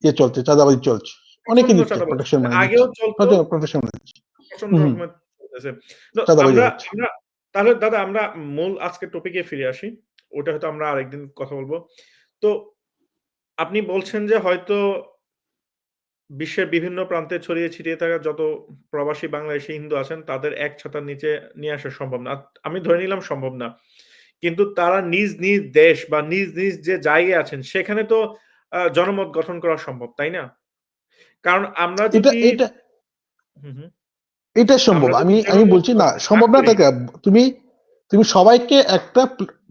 ইয়ে চলছে, চাঁদাবাজি চলছে। অনেকে প্রচন্ড দিচ্ছে, চাঁদাবাজি প্রোটেকশন চলছে। মানি আগেও দিচ্ছে। চলতো, প্রোটেকশন মানি দিচ্ছে। প্রচন্ড হুম, হুম। রকমের চলতেছে। তো চাঁদাবাজি আমরা হচ্ছে। আমরা তাহলে দাদা আমরা মূল আজকের টপিকে ফিরে আসি। ওটা হয়তো আমরা আরেকদিন কথা বলব। তো আপনি বলছেন যে হয়তো বিশ্বের বিভিন্ন প্রান্তে ছড়িয়ে ছিটিয়ে থাকা যত প্রবাসী বাংলাদেশী হিন্দু আছেন তাদের এক ছাতার নিচে নিয়ে আসা সম্ভব না। আমি ধরে নিলাম সম্ভব না। কিন্তু তারা নিজ, নিজ দেশ বা নিজ, নিজ যে জায়গায় আছেন সেখানে তো জনমত গঠন করা সম্ভব, তাই না? কারণ আমরা এটা যদি এটা হু, হু। এটা সম্ভব। আমরা যদি আমি জনমত বলছি না না সম্ভব না করি তাকে তুমি তুমি সবাইকে একটা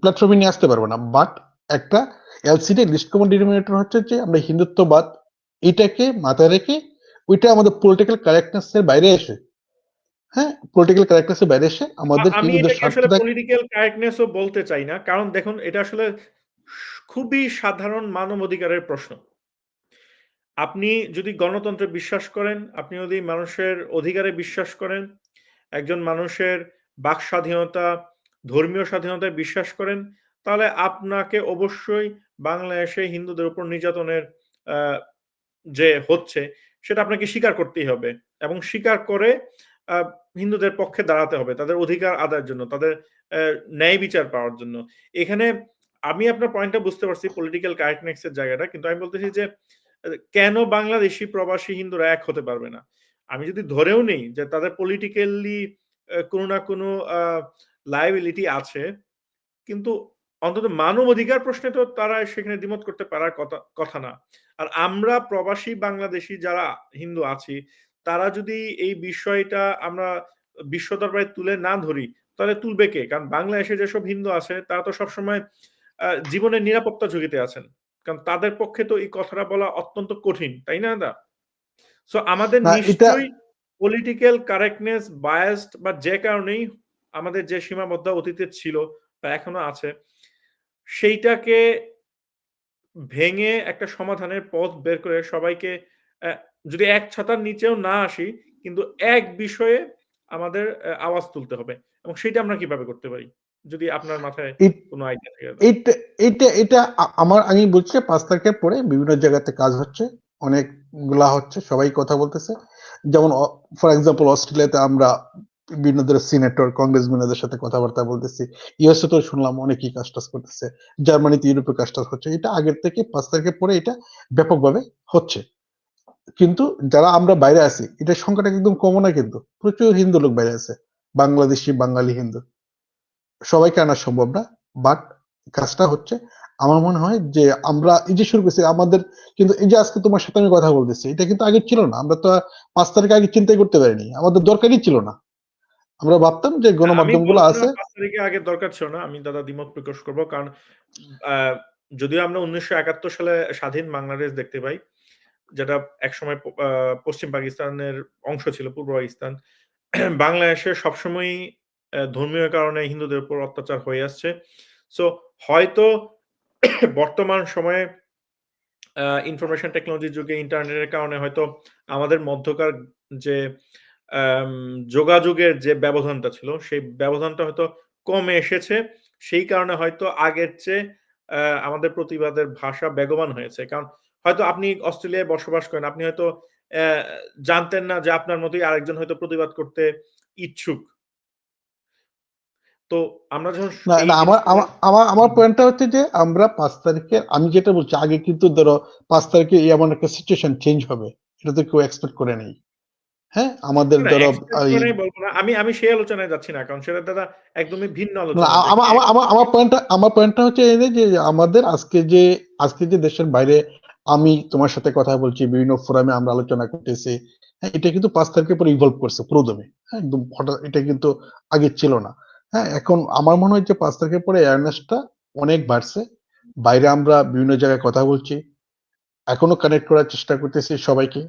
প্ল্যাটফর্মে নিয়ে আসতে পারবে না। বাট একটা এলসিডি লিস্ট কমন ডিনোমিনেটর হচ্ছে যে আমরা হিন্দুত্ববাদ এটাকে মাথায় রেখে ওইটা আমাদের পলিটিক্যাল কারেক্টনেস এর বাইরে এসে, হ্যাঁ? পলিটিক্যাল কারেক্টনেস এর বাইরে এসে আমাদের আমি হিন্দুদের এটাকে আসলে স্বার্থটাকে পলিটিক্যাল কারেক্টনেস ও বলতে চাই না। কারণ দেখুন এটা আসলে খুবই সাধারণ মানবাধিকারের প্রশ্ন। আপনি যদি গণতন্ত্রে বিশ্বাস করেন, আপনি যদি মানুষের অধিকারে বিশ্বাস করেন, একজন মানুষের বাক স্বাধীনতা, ধর্মীয় স্বাধীনতায় বিশ্বাস করেন, তাহলে আপনাকে অবশ্যই বাংলাদেশে হিন্দুদের উপর নির্যাতনের আ যে হচ্ছে, সেটা আপনাকে স্বীকার করতেই হবে। এবং স্বীকার করে আ হিন্দুদের পক্ষে দাঁড়াতে হবে। তাদের অধিকার আদায়ের জন্য, তাদের ন্যায় বিচার পাওয়ার জন্য। এখানে আমি আপনার পয়েন্টটা বুঝতে পারছি পলিটিক্যাল কারেক্টনেস এর জায়গাটা। কিন্তু আমি বলতেছি যে কেন বাংলাদেশী প্রবাসী হিন্দুরা এক হতে পারবে না? আমি যদি ধরেও নেই যে তাদের পলিটিক্যালি কোনো না কোনো আ লায়াবিলিটি আছে, কিন্তু অন্তত মানবাধিকার প্রশ্নে তো তারা সেখানে দ্বিমত করতে পারার কথা না। আর আমরা প্রবাসী বাংলাদেশী যারা হিন্দু আছি, তারা যদি এই বিষয়টা আমরা বিশ্ব দরবারে তুলে না ধরি, তাহলে তুলবে কে? কারণ বাংলাদেশে যেসব হিন্দু আছে তারা তো সবসময় জীবনের নিরাপত্তা ঝুঁকিতে আছেন। কারণ তাদের পক্ষে তো এই কথাটা বলা অত্যন্ত কঠিন, তাই না দাদা? সো আমাদের না এটা নিশ্চয়ই পলিটিক্যাল কারেক্টনেস, বায়াসড বা যে কারণেই আমাদের যে সীমাবদ্ধ অতীতে ছিল বা এখনো আছে, সেইটাকে ভেঙে একটা সমাধানের পথ বের করে সবাইকে অ্যা যদি এক ছাতার নিচেও না আসি, কিন্তু এক বিষয়ে আমাদের আওয়াজ তুলতে হবে। এবং সেইটা আমরা কিভাবে করতে পারি? যদি আপনার মাথায় এট কোনো আইডিয়া থাকে দাদা। এইটা এটা আমি বলছি ৫ তারিখের পরে বিভিন্ন জায়গাতে কাজ হচ্ছে। অনেকগুলা হচ্ছে। সবাই কথা বলতেছে। যেমন ফর এক্সাম্পল অস্ট্রেলিয়াতে আমরা বিভিন্ন ধরনের সিনেটর, কংগ্রেসম্যানদের সাথে কথাবার্তা বলতেছি। ইউএসএ তেও শুনলাম অনেকেই কাজ-টাজ করতেছে। জার্মানিতে, ইউরোপে কাজ-টাজ হচ্ছে। এটা আগের থেকে ৫ তারিখের পরে এটা ব্যাপকভাবে হচ্ছে। কিন্তু যারা আমরা বাইরে আছি, এটার সংখ্যাটা একদম কমও না কিন্তু। প্রচুর হিন্দু লোক বাইরে আছে। বাংলাদেশি, বাঙালি হিন্দু। সবাইকে আনা সম্ভব না। বাট কাজটা হচ্ছে আমার মনে হয় যে আমরা এই যে শুরু করছি আমাদের কিন্তু এই যে আজকে তোমার সাথে আমি কথা বলতেছি, এটা কিন্তু আগে ছিল না। আমরা তো ৫ তারিখ আগে চিন্তাই করতে পারিনি। আমাদের দরকারই ছিল না। আমরা ভাবতাম যে না, আমি গণমাধ্যমগুলো বলব না আছে ৫ তারিখে আগে দরকার ছিল না। আমি দাদা দ্বিমত প্রকাশ করব। কারণ আ যদিও আমরা ১৯৭১ সালে স্বাধীন বাংলাদেশ দেখতে পাই, যেটা একসময় পশ্চিম পাকিস্তানের অংশ ছিল, পূর্ব পাকিস্তান। বাংলাদেশে সবসময়ই ধর্মীয় কারণে হিন্দুদের উপর অত্যাচার হয়ে আসছে। সো হয়তো বর্তমান সময়ে ইনফরমেশন টেকনোলজির যুগে ইন্টারনেটের কারণে হয়তো আমাদের মধ্যকার যে আম যোগাযোগের যে ব্যবধানটা ছিল, সেই ব্যবধানটা হয়তো কমে এসেছে। সেই কারণে হয়তো আগের চেয়ে আমাদের প্রতিবাদের ভাষা বেগবান হয়েছে। কারণ হয়তো আপনি অস্ট্রেলিয়ায় বসবাস করেন। আপনি হয়তো অ্যা জানতেন না যে আপনার মতোই আরেকজন হয়তো প্রতিবাদ করতে ইচ্ছুক। তো আমরা যখন না, এই না আমার জিনিসগুলো আমা আমা আমার হুম, পয়েন্টটা হচ্ছে যে আমরা ৫ তারিখে আমি যেটা বলছি আগে কিন্তু ধরো ৫ তারিখে এমন একটা সিচুয়েশন চেঞ্জ হবে। এটা তো কেউ এক্সপেক্ট করে নাই। হ্যাঁ? আমাদের না, না ধরো এক্সপেক্ট এই করে নাই বলব না। আমি সেই আলোচনায় যাচ্ছি না। কারণ সেটা দাদা একদমই ভিন্ন না, আলোচনা যে আমা আমা আমা আমার পয়েন্টটা হচ্ছে এই যে আমাদের আজকে যে দেশের বাইরে আমি তোমার সাথে কথা বলছি, বিভিন্ন ফোরামে আমরা আলোচনা করতেছি। হ্যাঁ? এটা কিন্তু ৫ তারিখের পরে ইভলভ করছে পুরোদমে। হ্যাঁ? একদম হঠাৎ এটা কিন্তু আগে ছিল না। হ্যাঁ? এখন আমার মনে হয় যে ৫ তারিখের পরে অ্যাওয়ারনেস টা অনেক বাড়ছে। বাইরে আমরা বিভিন্ন জায়গায় কথা বলছি। এখনো কানেক্ট করার চেষ্টা করতেছি সবাইকে।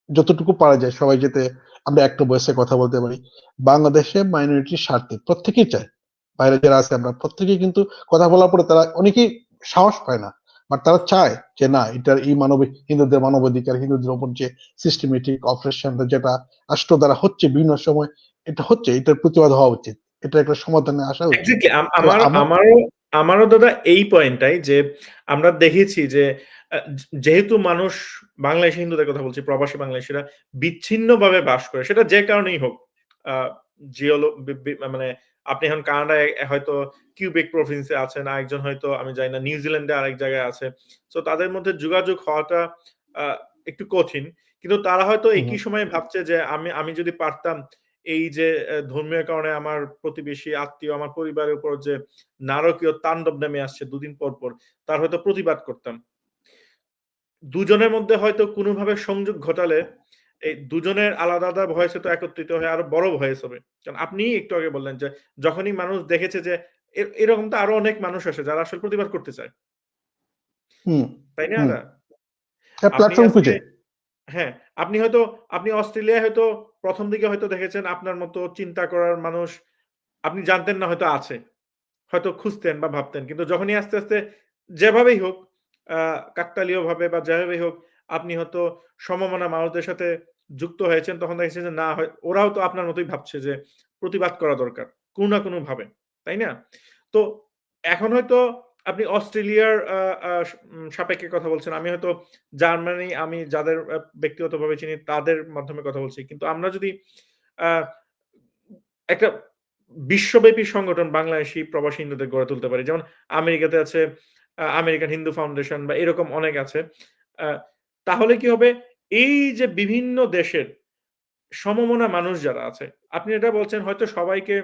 যতটুকু পারা যায় সবাই যাতে আমরা একটা ভয়েসে কথা বলতে পারি। বাংলাদেশে মাইনরিটির স্বার্থে প্রত্যেকেই চায়। বাইরে যারা আছে আমরা প্রত্যেকেই কিন্তু কথা বলার পরে তারা অনেকেই সাহস পায় না। বাট তারা চায় যে না এটার এই হিন্দুদের মানবাধিকার, হিন্দুদের উপর যে সিস্টেমেটিক অপারেশন যেটা রাষ্ট্র দ্বারা হচ্ছে বিভিন্ন সময় এটা হচ্ছে, এটার প্রতিবাদ হওয়া উচিত। এটার একটা সমাধানে আসা উচিত। এক্সাক্টলি তো আমার আমারও দাদা এই পয়েন্টটাই যে আমরা দেখেছি যে যেহেতু মানুষ বাংলাদেশী হিন্দুদের কথা বলছি, প্রবাসী বাংলাদেশীরা বিচ্ছিন্নভাবে বাস করে। সেটা যে কারণেই হোক। আ জিওলো বি বি মানে আপনি এখন কানাডায় হয়তো কিউবেক প্রভিন্সে আছেন, আরেকজন হয়তো আমি জানি না নিউজিল্যান্ডে আরেক জায়গায় আছে। সো তাদের মধ্যে যোগাযোগ হওয়াটা আ একটু কঠিন। কিন্তু তারা হয়তো হুম, একই হুম, সময়ে ভাবছে যে আমি যদি পারতাম এই যে ধর্মীয় কারণে আমার প্রতিবেশী, আত্মীয়, আমার পরিবারের উপর যে নারকীয় তাণ্ডব নেমে আসছে দুদিন পর, তার হয়তো প্রতিবাদ করতাম। দুজনের মধ্যে হয়তো কোনোভাবে সংযোগ ঘটালে এই দুজনের আলাদা, আলাদা ভয়েসে তো একত্রিত হয়ে আরো বড় ভয়েস হবে। কারণ আপনিই একটু আগে বললেন যে, যখনই মানুষ দেখেছে যে এরকম তো আরো অনেক মানুষ আছে যারা আসলে প্রতিবাদ করতে চায়। হুম, তাই না হুম। দা? আপনি প্ল্যাটফর্ম আজকে খুঁজে। হ্যাঁ, আপনি অস্ট্রেলিয়ায় হয়তো ১ম দিকে হয়তো দেখেছেন আপনার মতো চিন্তা করার মানুষ আপনি জানতেন না হয়তো আছে। হয়তো খুঁজতেন বা ভাবতেন। কিন্তু যখনই আস্তে, আস্তে যেভাবেই হোক আ কাকতালীয়ভাবে বা যেভাবেই হোক আপনি হয়তো সমমনা মানুষদের সাথে যুক্ত হয়েছেন, তখন দেখেছেন যে না ওরাও তো আপনার মতোই ভাবছে যে প্রতিবাদ করা দরকার। কোন না কোনভাবে। তাই না? তো এখন হয়তো আপনি অস্ট্রেলিয়ার আ আ সাপেক্ষে কথা বলছেন। আমি হয়তো জার্মানি আমি যাদের ব্যক্তিগতভাবে চিনি তাদের মাধ্যমে কথা বলছি। কিন্তু আমরা যদি আ একটা বিশ্বব্যাপী সংগঠন বাংলাদেশী প্রবাসী হিন্দুদের গড়ে তুলতে পারি। যেমন আমেরিকাতে আছে আমেরিকান হিন্দু ফাউন্ডেশন বা এরকম অনেক আছে। আ তাহলে কি হবে? এই যে বিভিন্ন দেশের সমমনা মানুষ যারা আছে, আপনি এটা বলছেন হয়তো সবাইকে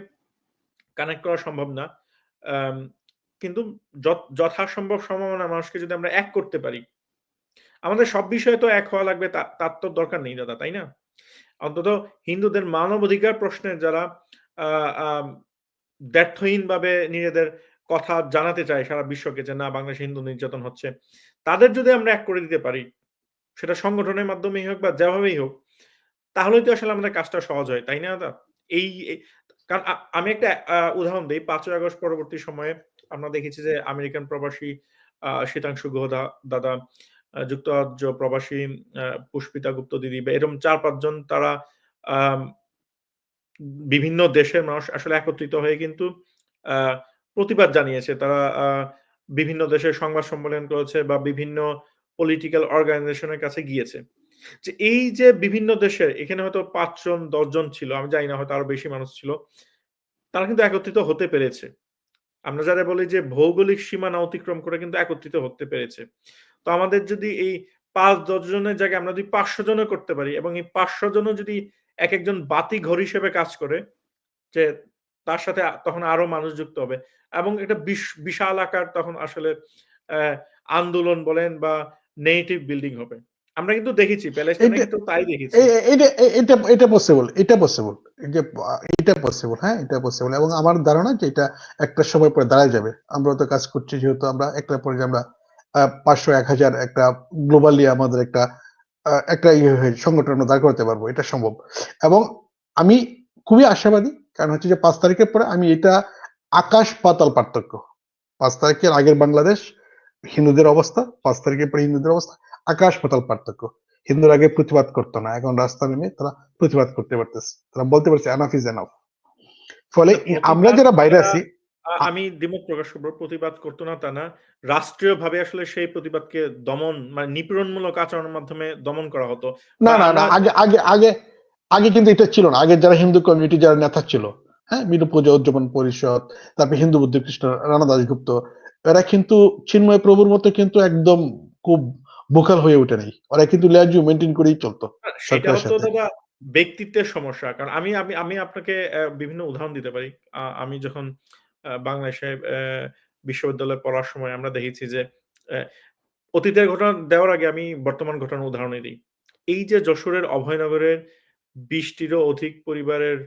কানেক্ট করা সম্ভব না। আম কিন্তু যথাসম্ভব সমমনা মানুষকে যদি আমরা এক করতে পারি, আমাদের সব বিষয়ে তো এক হওয়া লাগবে তার তো দরকার নেই দাদা, তাই না? অন্তত হিন্দুদের মানবাধিকার প্রশ্নে যারা আ আম দ্ব্যর্থহীনভাবে নিজেদের কথা জানাতে চায় সারা বিশ্বকে যে, না বাংলাদেশে হিন্দু নির্যাতন হচ্ছে। তাদের যদি আমরা এক করে দিতে পারি, সেটা সংগঠনের মাধ্যমেই হোক বা যেভাবেই হোক, তাহলেই তো আসলে আমাদের কাজটা সহজ হয়। তাই না দাদা? এই কারণ আমি একটা উদাহরণ দেই। ৫ই আগস্ট পরবর্তী সময়ে আমরা দেখেছি যে আমেরিকান প্রবাসী শীতাংশু গুহ দাদা, যুক্তরাজ্য প্রবাসী পুষ্পিতা গুপ্ত দিদি বা এরকম ৪-৫ জন তারা আম বিভিন্ন দেশের মানুষ আসলে একত্রিত হয়ে কিন্তু আ প্রতিবাদ জানিয়েছে। তারা বিভিন্ন দেশের সংবাদ সম্মেলন করেছে বা বিভিন্ন পলিটিক্যাল অর্গানাইজেশন এর কাছে গিয়েছে। যে এই যে বিভিন্ন দেশের এখানে হয়তো ৫ জন ১০ জন ছিল। আমি জানি না হয়তো আরো বেশি মানুষ ছিল। তারা কিন্তু একত্রিত হতে পেরেছে। আমরা যারা বলি যে ভৌগোলিক সীমানা অতিক্রম করে কিন্তু একত্রিত হতে পেরেছে। তো আমাদের যদি এই ৫-১০ জনের জায়গায় আমরা যদি ৫০০ জনও করতে পারি এবং এই ৫০০ জনও যদি একেকজন বাতিঘর হিসেবে কাজ করে যে তার সাথে তখন আরো মানুষ যুক্ত হবে এবং এটা বিশাল আকার তখন আসলে অ্যা আন্দোলন বলেন বা নেগেটিভ বিল্ডিং হবে। আমরা কিন্তু দেখেছি প্যালেস্টাইনে এটা কিন্তু তাই দেখেছি। এ এ এটা এটা পসিবল। এটা পসিবল। এই যে এটা পসিবল, হ্যাঁ? এটা পসিবল এবং আমার ধারণা যে এটা একটা সময় পরে দাঁড়ায় যাবে। আমরাও তো কাজ করছি যেহেতু আমরা একটার পরে যে আমরা ৫০০ ১০০০ একটা গ্লোবালি আমাদের একটা সংগঠন আমরা দাঁড় করাতে পারবো। এটা সম্ভব। এবং আমি খুবই আশাবাদী। কারণ হচ্ছে যে ৫ তারিখের পরে আমি এটা আকাশ পাতাল পার্থক্য। ৫ তারিখের আগের বাংলাদেশ, হিন্দুদের অবস্থা, ৫ তারিখের পরে হিন্দুদের অবস্থা, আকাশ পাতাল পার্থক্য। হিন্দুরা আগে প্রতিবাদ করত না। এখন রাস্তায় নেমে তারা প্রতিবাদ করতে পারতেছে। তারা বলতে পারছে এনাফ ইস এনাফ। ফলে না আমরা প্রতিবাদ যারা বাইরে তারা আছি আ আমি দ্বিমত প্রকাশ করব। প্রতিবাদ করত না তা না। রাষ্ট্রীয়ভাবে আসলে সেই প্রতিবাদকে দমন মানে নিপীড়নমূলক আচরণের মাধ্যমে দমন করা হতো। না, বা না, না। আমরা আগে কিন্তু এটা ছিল না। আগে যারা হিন্দু কমিউনিটি যারা নেতা ছিল, হ্যাঁ? মীর পূজা উদযাপন পরিষদ, তারপরে হিন্দু বুদ্ধ খ্রিস্ট রানা দাশগুপ্ত, এরা কিন্তু চিন্ময় প্রভুর মতো কিন্তু একদম খুব ভোকাল হয়ে ওঠে নাই। ওরা কিন্তু লেজু মেইনটেইন করেই চলত সেটা সরকারের হতো সাথে। দাদা ব্যক্তিত্বের সমস্যা। কারণ আমি আমি আমি আপনাকে বিভিন্ন উদাহরণ দিতে পারি। আমি যখন বাংলাদেশে বিশ্ববিদ্যালয়ে পড়ার সময় আমরা দেখেছি যে অ্যা অতীতের ঘটনা দেওয়ার আগে আমি বর্তমান ঘটনার উদাহরণই দিই। এই যে যশোরের অভয়নগরের ২০ টিরও অধিক পরিবারের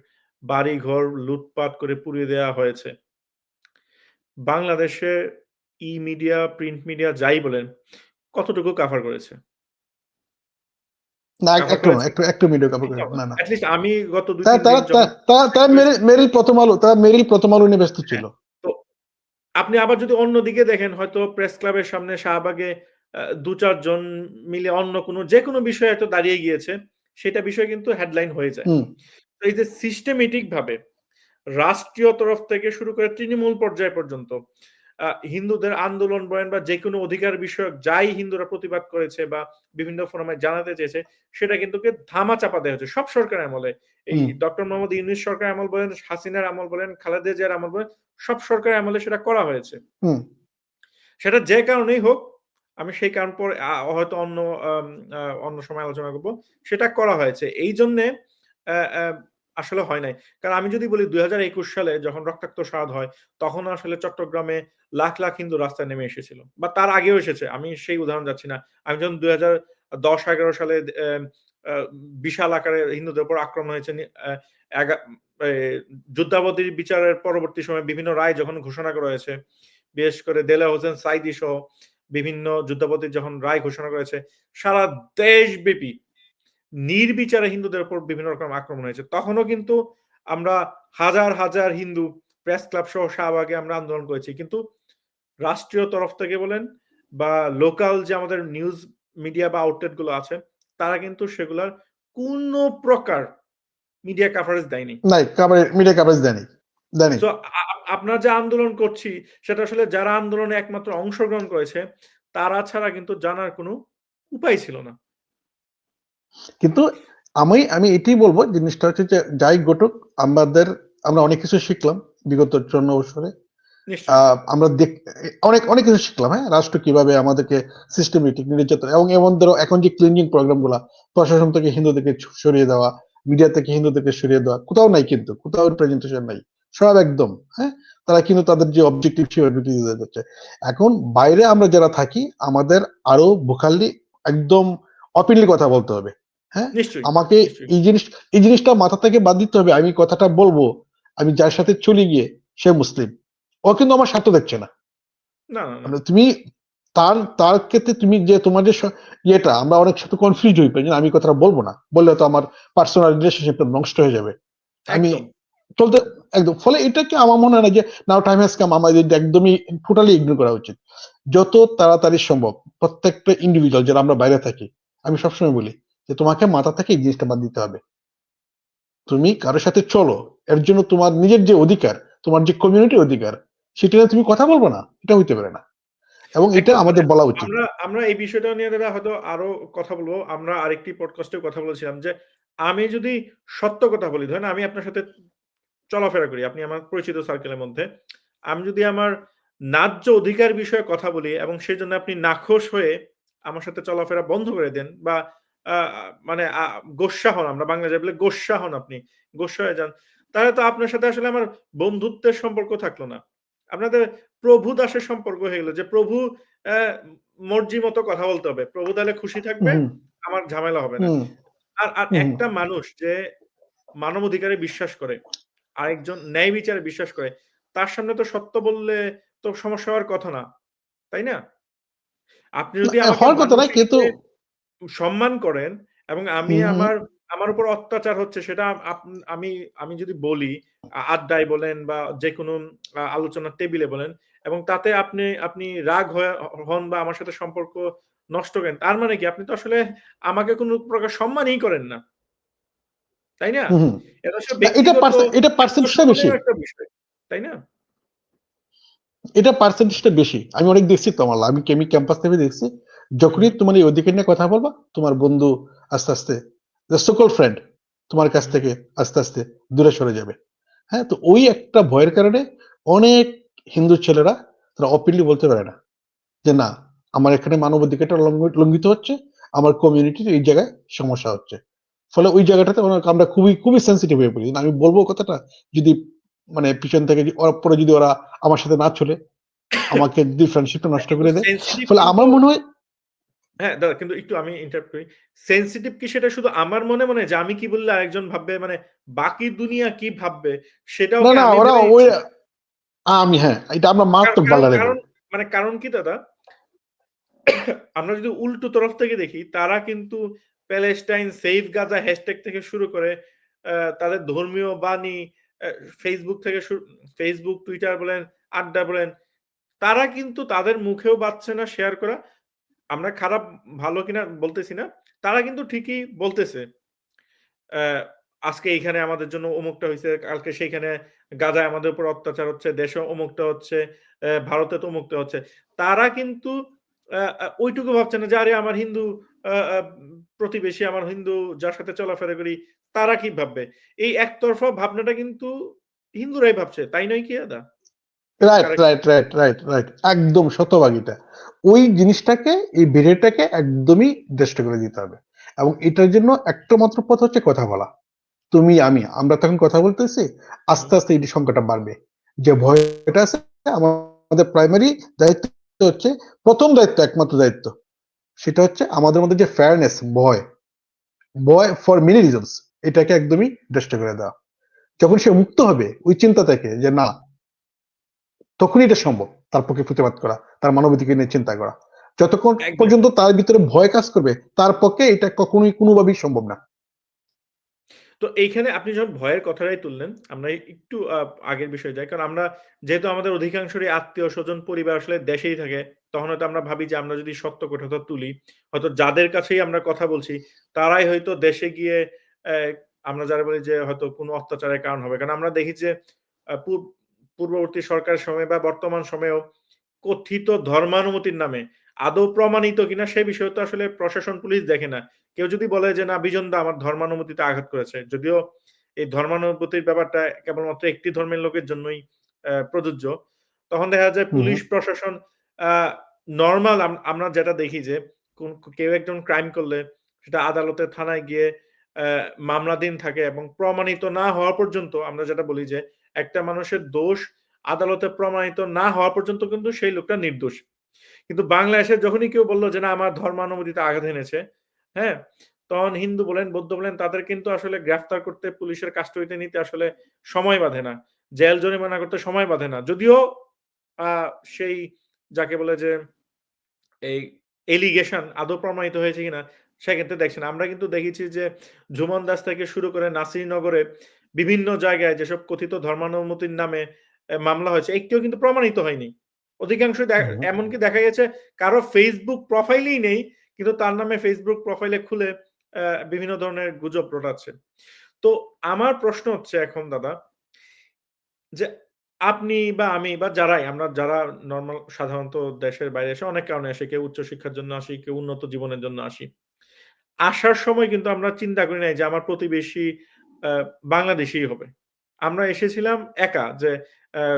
বাড়িঘর লুটপাট করে পুড়িয়ে দেওয়া হয়েছে। বাংলাদেশে মিডিয়া, প্রিন্ট মিডিয়া যাই বলেন, কতটুকু কাভার করেছে? না কাভার একটু না, করেছে? একটু মিডিয়া কাভার করে। কোথাও না। না, না। এট লিস্ট আমি গত তারা ২-৩ দিন তারা তা যখন তারা তারা করেছি মেরিল প্রথম আলো নিয়ে ব্যস্ত ছিল। হ্যাঁ, তো আপনি আবার যদি অন্যদিকে দেখেন হয়তো প্রেস ক্লাবের সামনে শাহবাগে ২-৪ জন মিলে অন্য যেকোনো বিষয়ে হয়তো দাঁড়িয়ে গিয়েছে। সেটা বিষয় কিন্তু হেডলাইন হয়ে যায়। হুম। তো এই যে সিস্টেমেটিক ভাবে রাষ্ট্রীয় তরফ থেকে শুরু করে তৃণমূল পর্যায় পর্যন্ত হিন্দুদের আন্দোলন বলেন বা যেকোনো অধিকার বিষয়ক যাই হিন্দুরা প্রতিবাদ করেছে বা বিভিন্ন ফোরামে জানাতে চেয়েছে, সেটা কিন্তু ধামাচাপা দেওয়া হয়েছে সব সরকারের আমলে। এই হুম, ডক্টর মোহাম্মদ ইউনূস সরকারের আমল বলেন, হাসিনার আমল বলেন, খালেদা জিয়ার আমল বলেন, সব সরকারের আমলে সেটা করা হয়েছে। হুম। সেটা যে কারণেই হোক, আমি সেই কারণ পরে হয়তো আম আ অন্য সময় আলোচনা করব। সেটা করা হয়েছে। এইজন্যে অ্যা অ্যা আসলে হয় নাই। কারণ আমি যদি বলি ২০২১ সালে যখন রক্তাক্ত সাদ হয়, তখন আসলে চট্টগ্রামে লাখ, লাখ হিন্দু রাস্তায় নেমে এসেছিল। বা তার আগেও এসেছে। আমি সেই উদাহরণ যাচ্ছি না। আমি যখন ২০১০-১১ সালে আ বিশাল আকারে হিন্দুদের উপর আক্রমণ হয়েছে এগা এ যুদ্ধাপরাধীর বিচারের পরবর্তী সময়ে বিভিন্ন রায় যখন ঘোষণা করা হয়েছে, বিশেষ করে দেলোয়ার হোসেন সাঈদী সহ বিভিন্ন যুদ্ধাপরাধীর যখন রায় ঘোষণা করেছে, সারা দেশব্যাপী নির্বিচারে হিন্দুদের উপর বিভিন্ন রকম আক্রমণ হয়েছে। তখনও কিন্তু আমরা হাজার, হাজার হিন্দু প্রেস ক্লাব সহ শাহবাগে আমরা আন্দোলন করেছি। কিন্তু রাষ্ট্রীয় তরফ থেকে বলেন বা লোকাল যে আমাদের নিউজ মিডিয়া বা আউটলেট গুলো আছে, তারা কিন্তু সেগুলার কোন প্রকার মিডিয়া কভারেজ দেয়নি। নাই, মিডিয়া কভারেজ দেয়নি। দেয়নি। সো আপনারা যে আন্দোলন করছি, সেটা আসলে যারা আন্দোলনে একমাত্র অংশগ্রহণ করেছে, তারা ছাড়া কিন্তু জানার কোনো উপায় ছিল না। কিন্তু আমি এটাই বলব, জিনিসটা হচ্ছে যে যাই ঘটুক, আমরা অনেক কিছু শিখলাম বিগত ৫৪ বছরে। আ নিশ্চয়ই। আমরা অনেক কিছু শিখলাম, হ্যাঁ? রাষ্ট্র কিভাবে আমাদেরকে সিস্টেমেটিক নির্যাতন এবং এমন ধরো এখন যে ক্লিনজিং প্রোগ্রাম গুলা, প্রশাসন থেকে হিন্দুদেরকে সরিয়ে দেওয়া, মিডিয়া থেকে হিন্দুদেরকে সরিয়ে দেওয়া, কোথাও নাই কিন্তু। কোথাও প্রেজেন্টেশন নাই। সব একদম, হ্যাঁ? তারা কিন্তু তাদের যে অবজেক্টিভ ছিল ওইটা দিয়ে যাচ্ছে। এখন বাইরে আমরা যারা থাকি, আমাদের আরো ভোকালি একদম ওপেনলি কথা বলতে হবে। হ্যাঁ? নিশ্চয়ই, আমাকে নিশ্চয়ই। এই জিনিস এই জিনিসটা মাথা থেকে বাদ দিতে হবে। আমি কথাটা বলবো, আমি যার সাথে চলে গিয়ে সে মুসলিম। ও কিন্তু আমার স্বার্থ দেখছে না। না, না, না। মানে তুমি তার ক্ষেত্রে তুমি যে তোমার যে ইয়েটা আমরা অনেক সাথে কনফিউজ হই পাই যে আমি কথাটা বলবো না। বললে তো আমার পার্সোনাল রিলেশনশিপটা নষ্ট হয়ে যাবে। আমি একদম। চলতে একদম। ফলে এটাকে আমার মনে হয় না যে নাও টাইম হ্যাজ কাম, আমাদের একদমই টোটালি ইগনোর করা উচিত। যত তাড়াতাড়ি সম্ভব প্রত্যেকটা ইন্ডিভিজুয়াল যারা আমরা বাইরে থাকি, আমি সবসময় বলি যে তোমাকে মাথা থেকে এই জিনিসটা বাদ দিতে হবে। তুমি কারো সাথে চলো। এর জন্য তোমার নিজের যে অধিকার, তোমার যে কমিউনিটির অধিকার, সেটা নিয়ে তুমি কথা বলবে না। এটা হইতে পারে না। এবং এটা একদম মানে আমাদের বলা উচিত। আমরা এই বিষয়টা নিয়ে দাদা হয়তো আরো কথা বলব। আমরা আরেকটি পডকাস্টেও কথা বলেছিলাম যে, আমি যদি সত্য কথা বলি, ধরেন আমি আপনার সাথে চলাফেরা করি। আপনি আমার পরিচিত সার্কেলের মধ্যে। আমি যদি আমার ন্যায্য অধিকার বিষয়ে কথা বলি এবং সেজন্য আপনি নাখোশ হয়ে আমার সাথে চলাফেরা বন্ধ করে দেন বা আ মানে গোস্সা হন, আমরা বাংলায় বলে গোস্সা হন আপনি। গোস্সা হয়ে যান। তাহলে তো আপনার সাথে আসলে আমার বন্ধুত্বের সম্পর্ক থাকলো না। আপনাদের প্রভু দাসের সম্পর্ক হয়ে গেল যে প্রভু অ্যা মর্জি মতো কথা বলতে হবে। প্রভু তাহলে খুশি থাকবে, হুম, আমার ঝামেলা হবে না। হুম, আর হুম, একটা মানুষ যে মানবাধিকারে বিশ্বাস করে, আরেকজন ন্যায় বিচারে বিশ্বাস করে, তার সামনে তো সত্য বললে তো সমস্যা হওয়ার কথা না। তাই না? আপনি না, যদি আমাকে হওয়ার কথা মানুষ না কিন্তু হিসেবে সম্মান করেন এবং আমি হুম, হুম, আমার উপর অত্যাচার হচ্ছে সেটা আমি আমি যদি বলি আড্ডায় বলেন বা যেকোনো আলোচনার টেবিলে বলেন এবং তাতে আপনি রাগ হন বা আমার সাথে সম্পর্ক নষ্ট করেন। তার মানে কি? আপনি তো আসলে আমাকে কোন প্রকার সম্মানই করেন না। তাই না? হুম, হুম। এটা আসলে না, ব্যক্তিগত এটা পার্সেন্টেজটা বেশি। আত্মসম্মানের একটা বিষয়। তাই না? এটা পার্সেন্টেজটা বেশি। আমি অনেক দেখছি তো আমার আমি ক্যাম্পাস থেকে দেখছি। হু, হু, যখনই তোমার এই অধিকার নিয়ে কথা বলবা, তোমার বন্ধু আস্তে, আস্তে সো কল্ড ফ্রেন্ড তোমার হু, কাছ হু। থেকে আস্তে, আস্তে দূরে সরে যাবে। হ্যাঁ? তো ওই একটা ভয়ের কারণে অনেক হিন্দু ছেলেরা তারা ওপেনলি বলতে পারে না। যে না, আমার এখানে মানবাধিকারটা লঙ্ঘিত হচ্ছে। আমার কমিউনিটির এই জায়গায় সমস্যা হচ্ছে। ফলে ওই জায়গাটাতে আমরা খুবই সেনসিটিভ হয়ে পড়ি। আমি বলব কথাটা যদি মানে পিছন থেকে পরে যদি ওরা আমার সাথে না চলে, আমাকে যদি ফ্রেন্ডশিপটা হ্যাঁ, নষ্ট কিন্তু করে দেয়। সেনসিটিভ ফলে কিন্তু আমার মনে হয় হ্যাঁ, দাদা কিন্তু একটু আমি ইন্টারাপ্ট করি। সেনসিটিভ কি সেটা শুধু আমার মনে যে আমি কি বললে আরেকজন ভাববে মানে বাকি দুনিয়া কি ভাববে সেটাও না, কি না আমি ওরা ভেবে ওই নিচ্ছি? হ্যাঁ, এটা আমরা কারণ মারাত্মক কারণ ভালনারেবল। কারণ মানে কারণ কি দাদা? আমরা যদি উল্টো তরফ থেকে দেখি, তারা কিন্তু প্যালেস্টাইন সেভ গাজা হ্যাশট্যাগ থেকে শুরু করে তাদের ধর্মীয় বাণী অ্যা Facebook থেকে Facebook, Twitter বলেন, আড্ডা বলেন, তারা কিন্তু তাদের মুখেও বাধছে না শেয়ার করা। আমরা খারাপ ভালো কিনা বলতেছি না। তারা কিন্তু ঠিকই বলতেছে। আজকে এইখানে আমাদের জন্য অমুকটা হইছে, কালকে সেইখানে গাজায় আমাদের উপর অত্যাচার হচ্ছে, দেশে অমুকটা হচ্ছে, ভারতে তো অমুকটা হচ্ছে। তারা কিন্তু ওইটুকু ভাবছে না যে, "আরে আমার হিন্দু আ আ প্রতিবেশী, আমার হিন্দু যার সাথে চলাফেরা করি, তারা কি ভাববে?" এই একতরফা ভাবনাটা কিন্তু হিন্দুরাই ভাবছে। তাই নয় কি দাদা? It's right, correct? Right, right, right, right. একদম শতভাগ এটা। ওই জিনিসটাকে, এই ব্যারিয়ারটাকে একদমই ডেস্ট্রয় করে দিতে হবে। এবং এটার জন্য একটা মাত্র পথ হচ্ছে কথা বলা। তুমি, আমি, আমরা তখন কথা বলতেছি, হুম, আস্তে, আস্তে এই সংখ্যাটা বাড়বে। যে ভয়টা আছে, আমাদের প্রাইমারি দায়িত্ব হচ্ছে, ১ম দায়িত্ব, একমাত্র দায়িত্ব। সেটা হচ্ছে আমাদের মধ্যে যে ফেয়ারনেস, ভয় ফর মেনি রিজনস, এটাকে একদমই ডেস্ট্রয় করে দেওয়া। যখন সে মুক্ত হবে ওই চিন্তা থেকে যে না, তখনই এটা সম্ভব তার পক্ষে প্রতিবাদ করা, তার মানবাধিকার নিয়ে চিন্তা করা। যতক্ষণ একদম। পর্যন্ত তার ভিতরে ভয় কাজ করবে, তার পক্ষে এটা কখনোই কোনোভাবেই সম্ভব না। তো এইখানে আপনি যখন ভয়ের কথাটাই তুললেন, আমরা একটু আগের বিষয়ে যাই। কারণ আমরা যেহেতু আমাদের অধিকাংশেরই আত্মীয়-স্বজন, পরিবার আসলে দেশেই থাকে, তখন হয়তো আমরা ভাবি যে আমরা যদি সত্য কথা তুলি, হয়তো যাদের কাছেই আমরা কথা বলছি, তারাই হয়তো দেশে গিয়ে অ্যা আমরা যারা বলি যে হয়তো কোনো অত্যাচারের কারণ হবে। কারণ আমরা দেখি যে আ পূ পূর্ববর্তী সরকারের সময় বা বর্তমান সময়েও কথিত ধর্মানুমতির নামে আদৌ প্রমাণিত কিনা সে বিষয়ে তো আসলে প্রশাসন, পুলিশ দেখে না। কেউ যদি বলে যে, "না, বিজনদা আমার ধর্মানুমতিতে আঘাত করেছে।" যদিও এই ধর্মানুভূতির ব্যাপারটা কেবলমাত্র একটি ধর্মের লোকের জন্যই প্রযোজ্য। তখন দেখা যায় হুম, পুলিশ হুম, প্রশাসন আ নরমাল আমরা যেটা দেখি যে কেউ একজন ক্রাইম করলে সেটা আদালতে, থানায় গিয়ে অ্যা মামলাধীন থাকে এবং প্রমাণিত না হওয়া পর্যন্ত আমরা যেটা বলি যে, একটা মানুষের দোষ আদালতে প্রমাণিত না হওয়া পর্যন্ত কিন্তু সেই লোকটা নির্দোষ। কিন্তু বাংলাদেশে যখনই কেউ বলল যে, "না, আমার ধর্মানুভূতিতে আঘাত এনেছে", হ্যাঁ? তখন হিন্দু বলেন, বৌদ্ধ বলেন তাদের কিন্তু আসলে গ্রেফতার করতে, পুলিশের কাস্টডিতে নিতে আসলে সময় বাধে না। জেল জরিমানা করতে সময় বাধে না। যদিও আ সেই যাকে বলে যে এই এলিগেশন আদৌ প্রমাণিত হয়েছে কিনা সেক্ষেত্রে দেখছি না। আমরা কিন্তু দেখেছি যে ঝুমন দাস থেকে শুরু করে নাসিরনগরে বিভিন্ন জায়গায় যেসব কথিত ধর্মানুমতির নামে মামলা হয়েছে, একটিও কিন্তু প্রমাণিত হয়নি। অধিকাংশ হুম, হুম। এমনকি দেখা গেছে কারো Facebook প্রোফাইলেই নেই। কিন্তু তার নামে Facebook প্রোফাইলে খুলে বিভিন্ন ধরনের গুজব রটাচ্ছে। তো আমার প্রশ্ন হচ্ছে এখন দাদা যে আপনি বা আমি বা যারাই আমরা যারা নরমাল সাধারণত দেশের বাইরে এসে অনেক কারণে আসি। কেউ উচ্চশিক্ষার জন্য আসি, কেউ উন্নত জীবনের জন্য আসি। আসার সময় কিন্তু আমরা চিন্তা করি নাই যে আমার প্রতিবেশী আ বাংলাদেশীই হবে। আমরা এসেছিলাম একা যে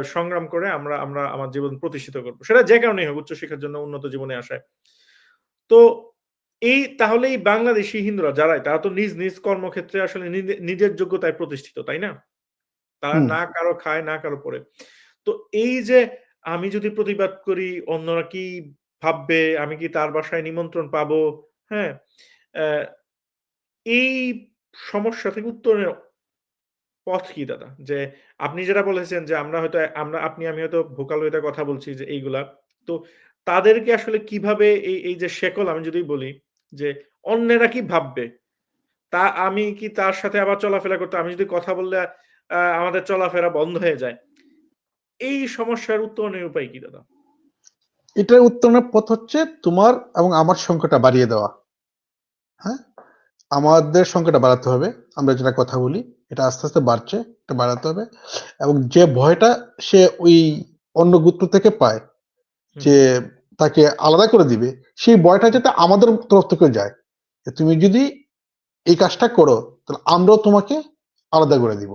সংগ্রাম করে আমরা আমরা আমার জীবন প্রতিষ্ঠিত করব। সেটা যে কারণেই হোক উচ্চশিক্ষার জন্য উন্নত জীবনে আসায়। তো তাহলে এই বাংলাদেশী হিন্দুরা যারাই তারা তো নিজ, নিজ কর্মক্ষেত্রে আসলে নিজের যোগ্যতায় প্রতিষ্ঠিত, তাই না? তারা হুম। না কারো খায়, না কারো পড়ে। তো এই যে আমি যদি প্রতিবাদ করি, অন্যরা কি ভাববে? আমি কি তার বাসায় নিমন্ত্রণ পাবো? হ্যাঁ? অ্যা এই সমস্যা থেকে উত্তরণের পথ কি দাদা? যে আপনি যেটা বলেছেন যে আমরা হয়তো আপনি আমি হয়তো ভোকাল হয়ে কথা বলছি যে এইগুলা। তো তাদেরকে আসলে কিভাবে এই যে শেকল আমি যদি বলি যে অন্যেরা কি ভাববে? আমি কি তার সাথে আবার চলাফেরা করতে আমি যদি কথা বললে আমাদের চলাফেরা বন্ধ হয়ে যায়। এই সমস্যার উত্তরণের উপায় কি দাদা? এটার উত্তরণের পথ হচ্ছে তোমার এবং আমার সংখ্যাটা বাড়িয়ে দেওয়া। হ্যাঁ? আমাদের সংখ্যাটা বাড়াতে হবে। আমরা যেটা কথা বলি, এটা আস্তে, আস্তে বাড়ছে। এটা বাড়াতে হবে। এবং যে ভয়টা সে ওই অন্য গোত্র থেকে পায়, হুম, যে হুম, তাকে আলাদা করে দিবে, সেই ভয়টা হুম। যাতে আমাদের তরফ থেকে যায়। যে তুমি যদি এই কাজটা করো, তাহলে আমরাও তোমাকে আলাদা করে দিব।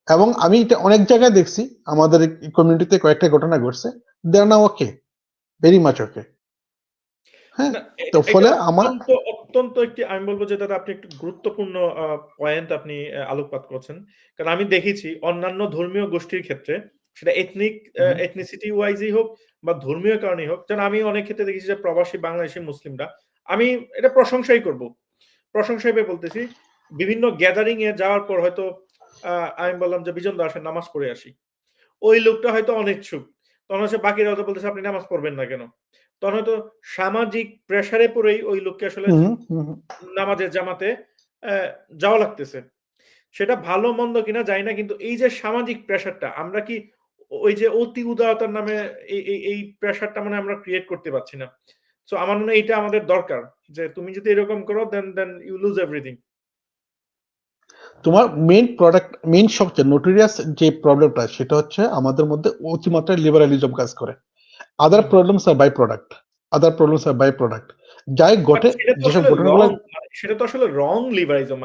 এবং আমি এটা অনেক জায়গায় দেখছি, আমাদের এই কমিউনিটিতে কয়েকটা ঘটনা ঘটছে। they are now okay, very much okay. হ্যাঁ? না, তো এটা ফলে আমার অত্যন্ত একটি আমি বলব যে দাদা আপনি একটু গুরুত্বপূর্ণ পয়েন্ট আপনি আলোকপাত করছেন। কারণ আমি দেখেছি অন্যান্য ধর্মীয় গোষ্ঠীর ক্ষেত্রে সেটা হুম, ethnicity wise ই হোক বা ধর্মীয় কারণেই হোক। যেমন আমি অনেক ক্ষেত্রে দেখেছি যে প্রবাসী বাংলাদেশী মুসলিমরা আমি এটা প্রশংসাই করব। প্রশংসা হিসেবে বলতেছি। বিভিন্ন গ্যাদারিং এ যাওয়ার পর হয়তো আ আমি বললাম যে, "বিজন দা আসেন নামাজ পড়ে আসি।" ওই লোকটা হয়তো অনিচ্ছুক। তখন হচ্ছে বাকিরা হয়তো বলতেছে, "আপনি নামাজ পড়বেন না কেন?" তখন হয়তো সামাজিক প্রেশার এ পড়েই ওই লোককে আসলে হুম, হুম, হুম। নামাজের জামাতে অ্যা যাওয়া লাগতেছে। সেটা ভালো মন্দ কিনা জানি না। কিন্তু এই যে সামাজিক প্রেশারটা আমরা কি ওই যে অতি উদারতার নামে এই প্রেশারটা মানে আমরা ক্রিয়েট করতে পারছি না। সো আমার মনে হয় এইটা আমাদের দরকার। যে তুমি যদি এরকম করো দেন ইউ লুজ এভরিথিং। তোমার মেইন সবচেয়ে নোটোরিয়াস যে প্রবলেমটা সেটা হচ্ছে আমাদের মধ্যে অতিমাত্রায় লিবারালিজম কাজ করে। Other hmm. Problems are byproduct. যাই বাট ঘটে সেটা তো যেসব আসলে ঘটনাগুলো রং, মানে সেটা তো আসলে রং লিবারিজম।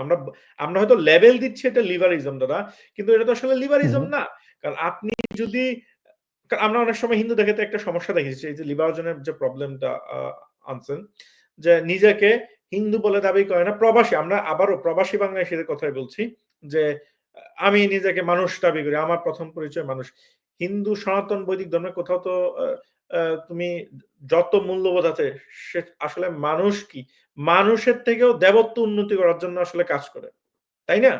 আমরা হয়তো লেবেল দিচ্ছি এটা লিবারিজম দাদা। কিন্তু এটা তো আসলে হুম, লিবারিজম না। কারণ আপনি যদি, কারণ আমরা অনেক সময় হিন্দু দেখে তো একটা সমস্যা দেখেছি, এই যে লিবার্জনের যে প্রবলেমটা আনছেন, যে নিজেকে হিন্দু বলে দাবি করে না, প্রবাসী, আমরা আবারও প্রবাসী বাংলাদেশীদের কথাই বলছি, যে আমি নিজেকে মানুষ দাবি করি, আমার প্রথম পরিচয় মানুষ। হিন্দু সনাতন বৈদিক ধর্মে কোথাও তো তুমি যত মূল্যবোধ আছে, সে আসলে মানুষ কি, মানুষের থেকেও দেবত্ব উন্নতি করার জন্য আসলে কাজ করে, তাই না?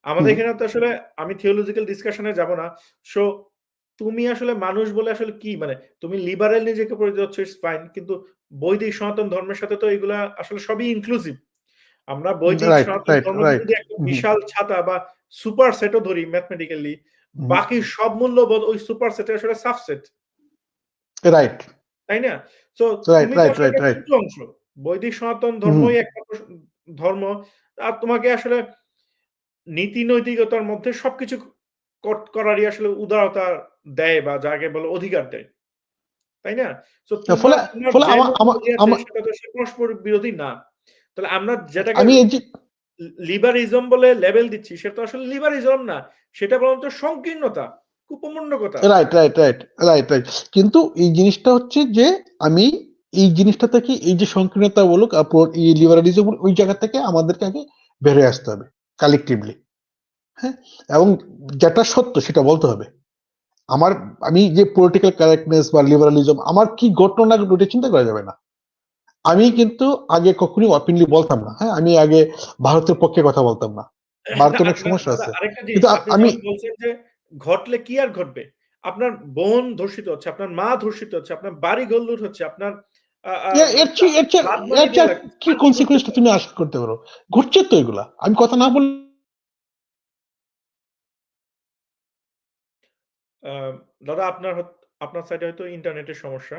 আমাদের হুম, এখানে তো আসলে, আমি থিওলজিক্যাল ডিসকাশন এ যাব না। সো তুমি আসলে মানুষ বলে আসলে কি, মানে তুমি লিবারেল নিজেকে পরিচয় দিচ্ছ, ইটস ফাইন। কিন্তু বৈদিক সনাতন ধর্মের সাথে তো এগুলা আসলে সবই ইনক্লুসিভ। আমরা বৈদিক রাইট, সনাতন রাইট, ধর্মকে রাইট। যদি একটা হুম, বিশাল ছাতা বা সুপার সেটও ধরি ম্যাথমেটিক্যালি, হুম, বাকি সব মূল্যবোধ ওই সুপার সেটের আসলে সাবসেট। রাইট, তাই না? সো রাইট, তুমি তো রাইট, আসলে রাইট, একটা রাইট। ছোট অংশ। বৈদিক সনাতন হুম, ধর্মই একমাত্র ধর্ম। আর তোমাকে আসলে নীতি নৈতিকতার মধ্যে সবকিছু করারই আসলে উদারতা দেয়, বা যাকে বলে অধিকার দেয়। তাই না? সো ফলে তোমার ফলে যে আমা আমা মতবাদই আছে আমা সেটা তো সে পরস্পর বিরোধী না। তাহলে আমরা যেটাকে আমি এই যে লিবারিজম বলে লেবেল দিচ্ছি, সেটা তো আসলে লিবারিজম না। সেটা বরঞ্চ সংকীর্ণতা, কুপমন্ডকতা। Right, right, right, right, right. কিন্তু এই জিনিসটা হচ্ছে যে আমি এই জিনিসটা থেকে এই যে সংকীর্ণতা বলুক এই লিবারালিজম ওই জায়গা থেকে আমাদেরকে আগে বের হয়ে আসতে হবে কালেক্টিভলি। হ্যাঁ? এবং যেটা সত্য সেটা বলতে হবে। আমার আমি যে পলিটিক্যাল কারেক্টনেস বা লিবারালিজম আমার কি ঘটনা ঘটে চিন্তা করা যাবে না। আমি কিন্তু আগে কখনোই ওপেনলি বলতাম না। হ্যাঁ? আমি আগে ভারতের পক্ষে কথা বলতাম না। না, ভারতে অনেক সমস্যা দাদা আছে। আরেকটা জিনিস, কিন্তু আপনি আমি যখন বলছেন যে ঘটলে কি আর ঘটবে? আপনার বোন ধর্ষিত হচ্ছে, আপনার মা ধর্ষিত হচ্ছে, আপনার বাড়ি-ঘর লুট হচ্ছে, আপনার আ আ এর চেয়ে এর চেয়ে ব্লাড মানি এর দিয়ে চেয়ে আর রাখছে। কি আর কি কনসিকুয়েন্স টা ঘটতে পারে? তুমি আশা করতে পারো? ঘটছে তো এগুলা। আমি কথা না বললে আ দাদা আপনার সাইডে হয়তো ইন্টারনেটের সমস্যা।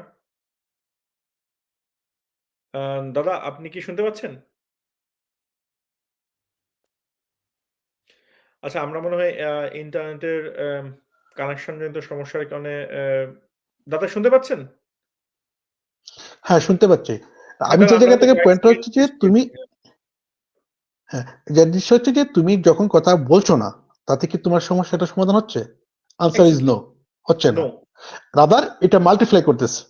আ দাদা আপনি কি শুনতে পাচ্ছেন? আচ্ছা, আমরা মনে হয় ইন্টারনেটের কানেকশন জনিত সমস্যার কারণে দাদা শুনতে পাচ্ছেন? হ্যাঁ, শুনতে পাচ্ছি। হ্যাঁ, আমি দাদা যে আমরা জায়গা হয়তো থেকে ব্যাক পয়েন্টটা স্ক্রিন হচ্ছে যে ইউজ তুমি করেছি। হ্যাঁ, যে জিনিসটা হচ্ছে যে তুমি যখন কথা বলছো না, তাতে কি তোমার সমস্যাটার সমাধান হচ্ছে? আনসার ইস এক্সাক্টলি। নো, হচ্ছে না। নো। রাদার এটা মাল্টিপ্লাই করতেছে।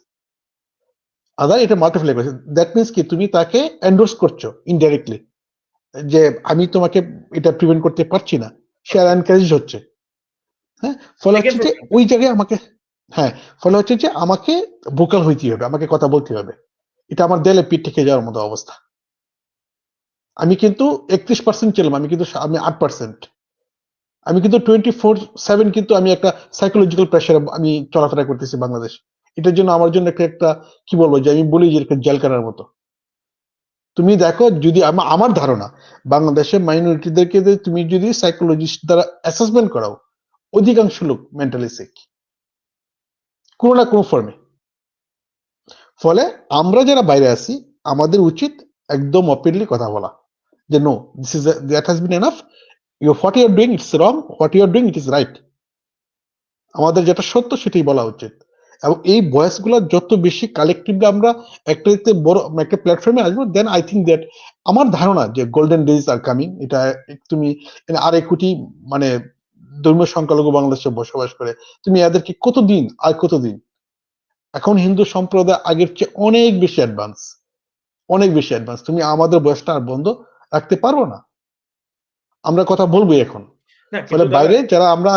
দ্যাট মিনস কি তুমি তাকে এন্ডোর্স করছো ইনডাইরেক্টলি যে আমি তোমাকে এটা প্রিভেন্ট করতে পারছি না। সে আর পারছি না। এনকারেজ হচ্ছে। হ্যাঁ? ফলে সেকেন্ড হচ্ছে যে প্রবলেমটা। ওই জায়গায় আমাকে হ্যাঁ, ফলে হচ্ছে যে আমাকে ভোকাল হইতে হবে। আমাকে কথা বলতে হবে। এটা আমার দেয়ালে পিঠ থেকে যাওয়ার মতো অবস্থা। আমি কিন্তু ৩১% ছিলাম। আমি ৮%। আমি কিন্তু 24/7 কিন্তু আমি একটা সাইকোলজিক্যাল প্রেশারে আমি চলাফেরা করতেছি বাংলাদেশে। এটার জন্য আমার জন্য একটা কি বলবো যে আমি বলি যে একটা জেল খানার মতো। তুমি দেখো যদি আমার ধারণা বাংলাদেশের মাইনরিটিদেরকে তুমি যদি সাইকোলজিস্ট দ্বারা অ্যাসেসমেন্ট করাও, অধিকাংশ লোক মেন্টালি সিক। কোনো না কোনো ফর্মে। ফলে আমরা যারা বাইরে আছি আমাদের উচিত একদম ওপেনলি কথা বলা। যে no, that has been enough. What you are doing it's wrong, what you are doing it is right. আমাদের যেটা সত্য সেটাই বলা উচিত। এবং এই ভয়েস গুলা যত বেশি কালেকটিভলি আমরা একটাতে বড় একটা প্ল্যাটফর্মে আসবো দেন আই থিঙ্ক দ্যাট আমার ধারণা যে গোল্ডেন ডেজ আর কামিং। এটা তুমি ২.৫ কোটি মানে ধর্মীয় সংখ্যালঘু বাংলাদেশে বসবাস করে। তুমি এদেরকে কতদিন আর কতদিন এখন হিন্দু সম্প্রদায় আগের চেয়ে অনেক বেশি অ্যাডভান্স, অনেক বেশি অ্যাডভান্স। তুমি আমাদের বয়সটা আর বন্ধ রাখতে পারবো না। আমরা কথা বলবোই এখন। না ফলে কিন্তু দাদা, বাইরে যারা আমরা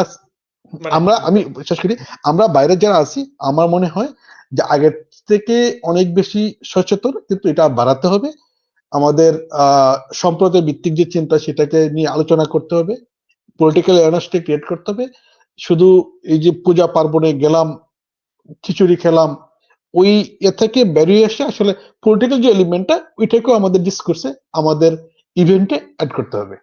মানে আমি বিশ্বাস করি আমরা বাইরে যারা আছি আমার মনে হয় যে আগের থেকে অনেক বেশি সচেতন কিন্তু এটা বাড়াতে হবে। আমাদের সম্প্রদায় ভিত্তিক যে চিন্তা সেটাকে নিয়ে আলোচনা করতে হবে। পলিটিক্যাল অ্যাওয়ারনেসটা ক্রিয়েট করতে হবে। শুধু এই যে পূজা পার্বণে গেলাম, খিচুড়ি খেলাম, ওই থেকে বেরিয়ে এসে আসলে পলিটিক্যাল যে এলিমেন্টটা ওইটাকেও আমাদের ডিসকোর্সে আমাদের ইভেন্টে এড করতে হবে।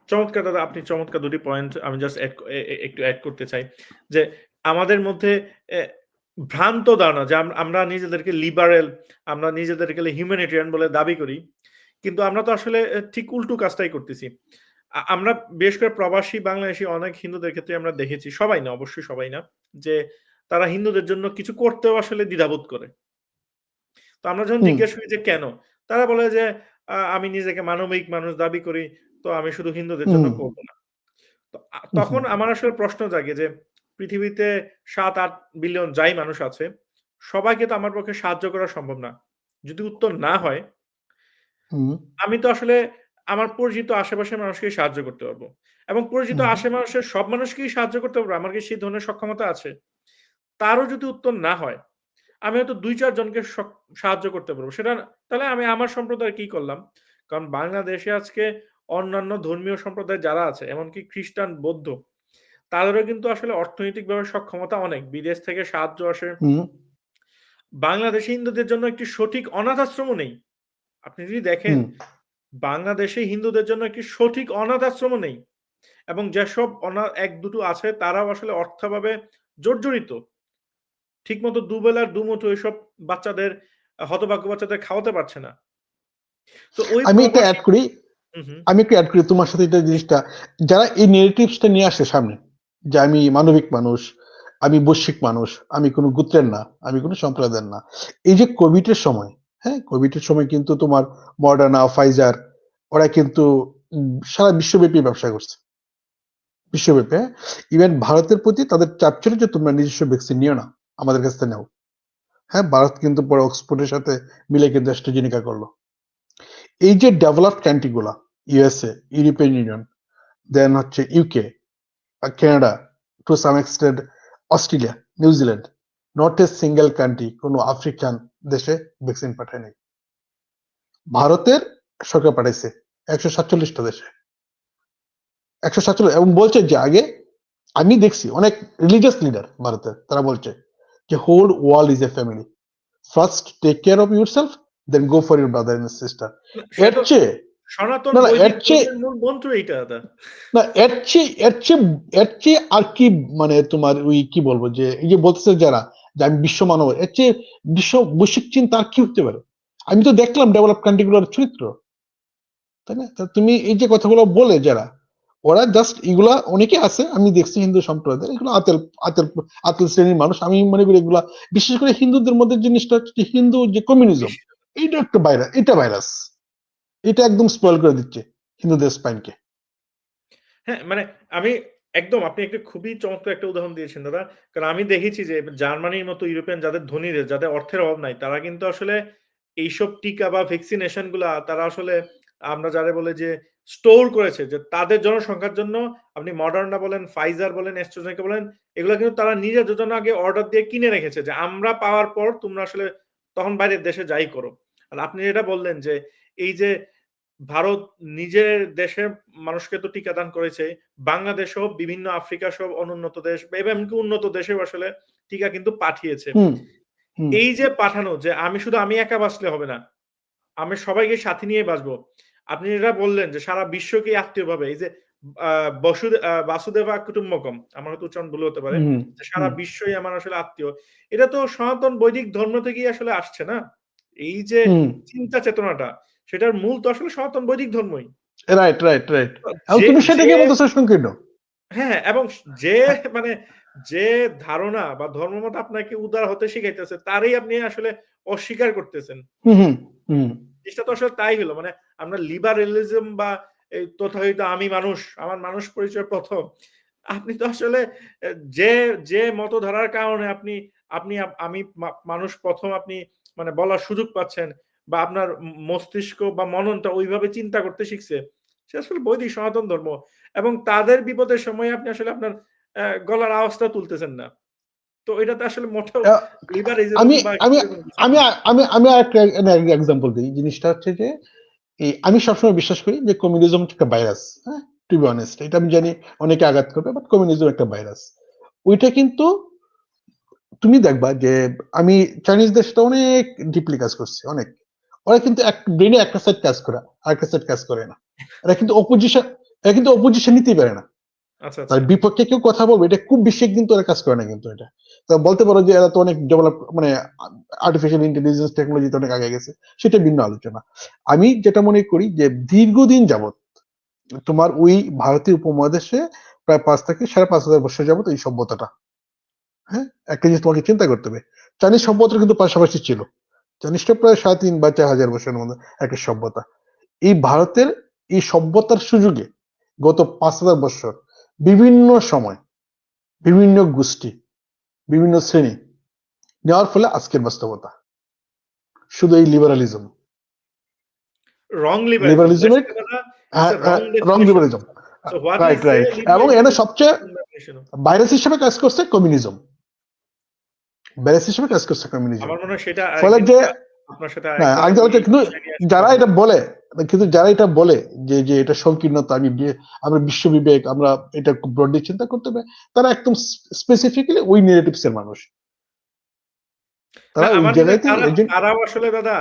চমৎকার দাদা, আপনি চমৎকার ২ টি পয়েন্ট আমি জাস্ট এড এ এ একটু এড করতে চাই। যে আমাদের মধ্যে এ ভ্রান্ত ধারণা যে আমরা নিজেদেরকে লিবারেল, আমরা নিজেদেরকে হিউম্যানিটেরিয়ান বলে দাবি করি। কিন্তু আমরা তো আসলে ঠিক উল্টো কাজটাই করতেছি। আমরা বেশ করে প্রবাসী বাংলাদেশী অনেক হিন্দুদের ক্ষেত্রে আমরা দেখেছি, সবাই না অবশ্যই সবাই না, যে তারা হিন্দুদের জন্য কিছু করতেও আসলে দ্বিধাবোধ করে। তো আমরা যখন হুম, জিজ্ঞেস করি যে কেন? তারা বলে যে, আমি নিজেকে মানবিক মানুষ দাবি করি, তো আমি শুধু হিন্দুদের জন্য হুম, করব না।" তো হুম, তখন আমার আসলে প্রশ্ন জাগে যে পৃথিবীতে ৭-৮ বিলিয়ন যাই মানুষ আছে, সবাইকে তো আমার পক্ষে সাহায্য করা সম্ভব না। যদি উত্তর না হয়, হুম, আমি তো আসলে আমার পরিচিত আশেপাশের মানুষকেই সাহায্য করতে পারব। এবং পরিচিত হুম, আশেপাশের সব মানুষকেই সাহায্য করতে পারবো। আমার কি সেই ধরনের সক্ষমতা আছে? তারও যদি উত্তর না হয়, আমি হয়তো ২-৪ জনকে সাহায্য করতে পারবো। সেটা তাহলে আমি আমার সম্প্রদায়ের কি করলাম? কারণ বাংলাদেশে আজকে অন্যান্য ধর্মীয় সম্প্রদায় যারা আছে, এমনকি খ্রিস্টান, বৌদ্ধ, তাদেরও কিন্তু আসলে অর্থনৈতিকভাবে সক্ষমতা অনেক। বিদেশ থেকে সাহায্য আসে। হুম, বাংলাদেশি হিন্দুদের জন্য একটি সঠিক অনাথ আশ্রমও নেই। আপনি যদি দেখেন, হুম। বাংলাদেশে হিন্দুদের জন্য একটি সঠিক অনাথ আশ্রমও নেই। এবং যেসব ১-২ টো আছে তারাও আসলে অর্থভাবে জর্জরিত। ঠিকমতো দুবেলার দুমুঠো এসব বাচ্চাদের হতভাগ্য বাচ্চাদের খাওয়াতে পারছে না। তো ওই আমি একটা প্রবাসী এড করি হু, হু। আমি একটু এড করি তোমার সাথে এটা জিনিসটা যারা এই নেগেটিভস টা নিয়ে আসে সামনে যে আমি মানবিক মানুষ, আমি বৈশ্বিক মানুষ, আমি কোনো গোত্রের না, আমি কোনো সম্প্রদায়ের না। এই যে কোভিড এর সময়, হ্যাঁ? কোভিড এর সময় কিন্তু তোমার মডার্না, ফাইজার ওরা কিন্তু সারা বিশ্বব্যাপী ব্যবসা করছে। বিশ্বব্যাপী, হ্যাঁ? ইভেন ভারতের প্রতি তাদের চাপ ছিল যে তোমরা নিজস্ব ভ্যাকসিন নিও না। আমাদের কাছ থেকে নাও। হ্যাঁ? ভারত কিন্তু পরে অক্সফোর্ড এর সাথে মিলে কিন্তু অ্যাস্ট্রাজেনিকা করল। এই যে ডেভেলপড কান্ট্রি গুলা, ইউএসএ, ইউরোপিয়ান ইউনিয়ন, দেন হচ্ছে UK, Canada, to some extent Australia, New Zealand, not a single country কোনো আফ্রিকান দেশে ভ্যাকসিন পাঠায় নাই। ভারতের সরকার পাঠাইছে ১৪৭টা দেশে। ১৪৭ এবং বলছে যে আগে আমি দেখছি অনেক রিলিজিয়াস লিডার ভারতের তারা বলছে যে whole world is a family. First take care of yourself then go for your brother and sister. না সে এর তো চেয়ে সনাতন না, না এর বৈদিক চেয়ে ধর্মের মূল মন্ত্র এইটা দাদা। না এর চেয়ে আর কি মানে তোমার ওই কি বলবো যে এই যে বলতেছে যারা যে আমি বিশ্ব মানব এর চেয়ে বিশ্ব বৈশ্বিক চিন্তা আর কি হতে পারে? আমি তো দেখলাম ডেভেলপ কান্ট্রি গুলোর চরিত্র, তাই না? তা তুমি এই যে কথাগুলো বলে যারা ওরা জাস্ট এগুলা অনেকে আছে আমি দেখছি হিন্দু সম্প্রদায়ের এগুলো আতেল আতেল শ্রেণীর মানুষ আমি মনে করি এগুলা বিশেষ করে হিন্দুদের মধ্যে জিনিসটা হচ্ছে যে হিন্দু যে কমিউনিজম বেশি এইটা একটা ভাইরাস এটা ভাইরাস এটা একদম স্পয়েল করে দিচ্ছে হিন্দুদের স্পাইনকে। হ্যাঁ, মানে আমি একদম আপনি একটা খুবই চমৎকার একটা উদাহরণ দিয়েছেন দাদা। কারণ আমি দেখেছি যে জার্মানির মতো ইউরোপিয়ান যাদের ধনী দেশ, যাদের অর্থের অভাব নাই, তারা কিন্তু আসলে এইসব টিকা বা ভ্যাকসিনেশন গুলা তারা আসলে আমরা যারা বলে যে স্টোর করেছে যে তাদের জনসংখ্যার জন্য আপনি Moderna বলেন, Pfizer বলেন, AstraZeneca বলেন, এগুলা কিন্তু তারা নিজেদের জন্য আগে অর্ডার দিয়ে কিনে রেখেছে যে আমরা পাওয়ার পর তোমরা আসলে তখন বাইরের দেশে যাই করো। আর আপনি যেটা বললেন যে এই যে ভারত নিজের দেশের মানুষকে তো টিকাদান করেছে। বাংলাদেশসহ বিভিন্ন আফ্রিকা সহ অনুন্নত দেশ বা এমনকি উন্নত দেশেও আসলে টিকা কিন্তু পাঠিয়েছে। হুম, হুম, এই যে পাঠানো যে আমি একা বাঁচলে হবে না। আমি সবাইকে সাথে নিয়ে বাঁচবো। আপনি যেটা বললেন যে সারা বিশ্বকেই আত্মীয় ভাবে এই যে আ বাসুদেবা কুটুম্বকম আমার হয়তো উচ্চারণ ভুল হতে পারে। হুম, যে সারা হুম, বিশ্বই আমার আসলে আত্মীয়। এটা তো সনাতন বৈদিক ধর্ম থেকেই আসলে আসছে না? এই যে হুম। চিন্তা চেতনাটা সেটার মূল তো আসলে সনাতন বৈদিক ধর্মই। Right, right, right. এবং যে তুমি যে সেটাকে বলতেছো সংকীর্ণ। হ্যাঁ, এবং যে হ্যাঁ, মানে যে ধারণা বা ধর্মমত আপনাকে উদার হতে শিখাইতেছে তারই আপনি আসলে অস্বীকার করতেছেন। হুম, হুম, হুম, জিনিসটা তো আসলে তাই হলো। মানে আমরা লিবারেলিজম বা এই তথাকথিত আমি মানুষ, আমার মানুষ পরিচয় ১ম। আপনি তো আসলে এ যে, যে মতধারার কারণে আপনি আপনি আমি মানুষ ১ম আপনি মানে বলার সুযোগ পাচ্ছেন বা আপনার মস্তিষ্ক বা মননটা ওইভাবে চিন্তা করতে শিখছে। সে আসলে বৈদিক সনাতন ধর্ম এবং তাদের বিপদের সময় আপনি আসলে আপনার গলার আওয়াজটা তুলতেছেন না। তো এটাতে আসলে মোটেও আ লিবারেলিজম আমি বা আমি এরকম কিছু আমি না। আমি আমি আরেকটা এক্সাম্পল দিই। জিনিসটা হচ্ছে যে আমি সবসময় বিশ্বাস করি যে কমিউনিজম একটা ভাইরাস। হ্যাঁ? টু বি অনেস্ট এটা আমি জানি অনেকে আঘাত করবে বাট কমিউনিজম একটা ভাইরাস। ওইটা কিন্তু তুমি দেখবা যে আমি চাইনিজদের সাথে অনেক ডিপলি কাজ করছি, অনেক। ওরা কিন্তু ব্রেইনে একটা সাইড কাজ করে, আরেকটা সাইড কাজ করে না। এরা কিন্তু অপোজিশন নিতেই পারে না। আচ্ছা, তার আচ্ছা। বিপক্ষে কেউ কথা বলবে এটা খুব বেশি একদিন তো এরা কাজ করে না কিন্তু এটা। তো বলতে পারো যে এরা তো অনেক ডেভেলপ মানে আর্টিফিশিয়াল ইন্টেলিজেন্স টেকনোলজিতে অনেক আগে গেছে। সেটা ভিন্ন আলোচনা। আমি যেটা মনে করি যে দীর্ঘদিন যাবৎ তোমার ওই ভারতীয় উপমহাদেশে প্রায় ৫ থেকে ৫,৫০০ বছর যাবৎ এই সভ্যতাটা। হ্যাঁ? একটা জিনিস তোমাকে চিন্তা করতে হবে। চাইনিজ সভ্যতা কিন্তু পাশাপাশি ছিল। চাইনিজটা প্রায় ৩,৫০০ বা ৪,০০০ বছরের মধ্যে একটা সভ্যতা। এই ভারতের এই সভ্যতার সুযোগে গত ৫,০০০ বছর বিভিন্ন সময়, বিভিন্ন গোষ্ঠী, বিভিন্ন শ্রেণী নেওয়ার ফলে আজকের বাস্তবতা। শুধু এই liberalism. Wrong liberalism. Let's লিবারালিজমের say দাদা, it's হ্যাঁ, a wrong wrong definition. Liberalism. So what is right, a right. এবং liberalism এখানে is সবচেয়ে wrong definition. ভাইরাস হিসেবে কাজ করছে কমিউনিজম। ভাইরাস হিসেবে কাজ করছে কমিউনিজম। আমার মনে হয় সেটা ফলে আরেকদিন যে আপনার সাথে না আরেকবার আরেকটা এই কিন্তু বিষয় নিয়ে আসলে যারা কথা এটা বলব। বলে কিন্তু যারা এটা বলে যে এটা সংকীর্ণতা আমরা বিশ্ব বিবেক আমরা এটা খুব ব্রডলি চিন্তা করতে হবে তারা একদম স্পেসিফিক্যালি ওই নেগেটিভস এর মানুষ। না তারা ওই আমার মনে হয় জায়গাতে এজেন্ট তারাও আসলে দাদা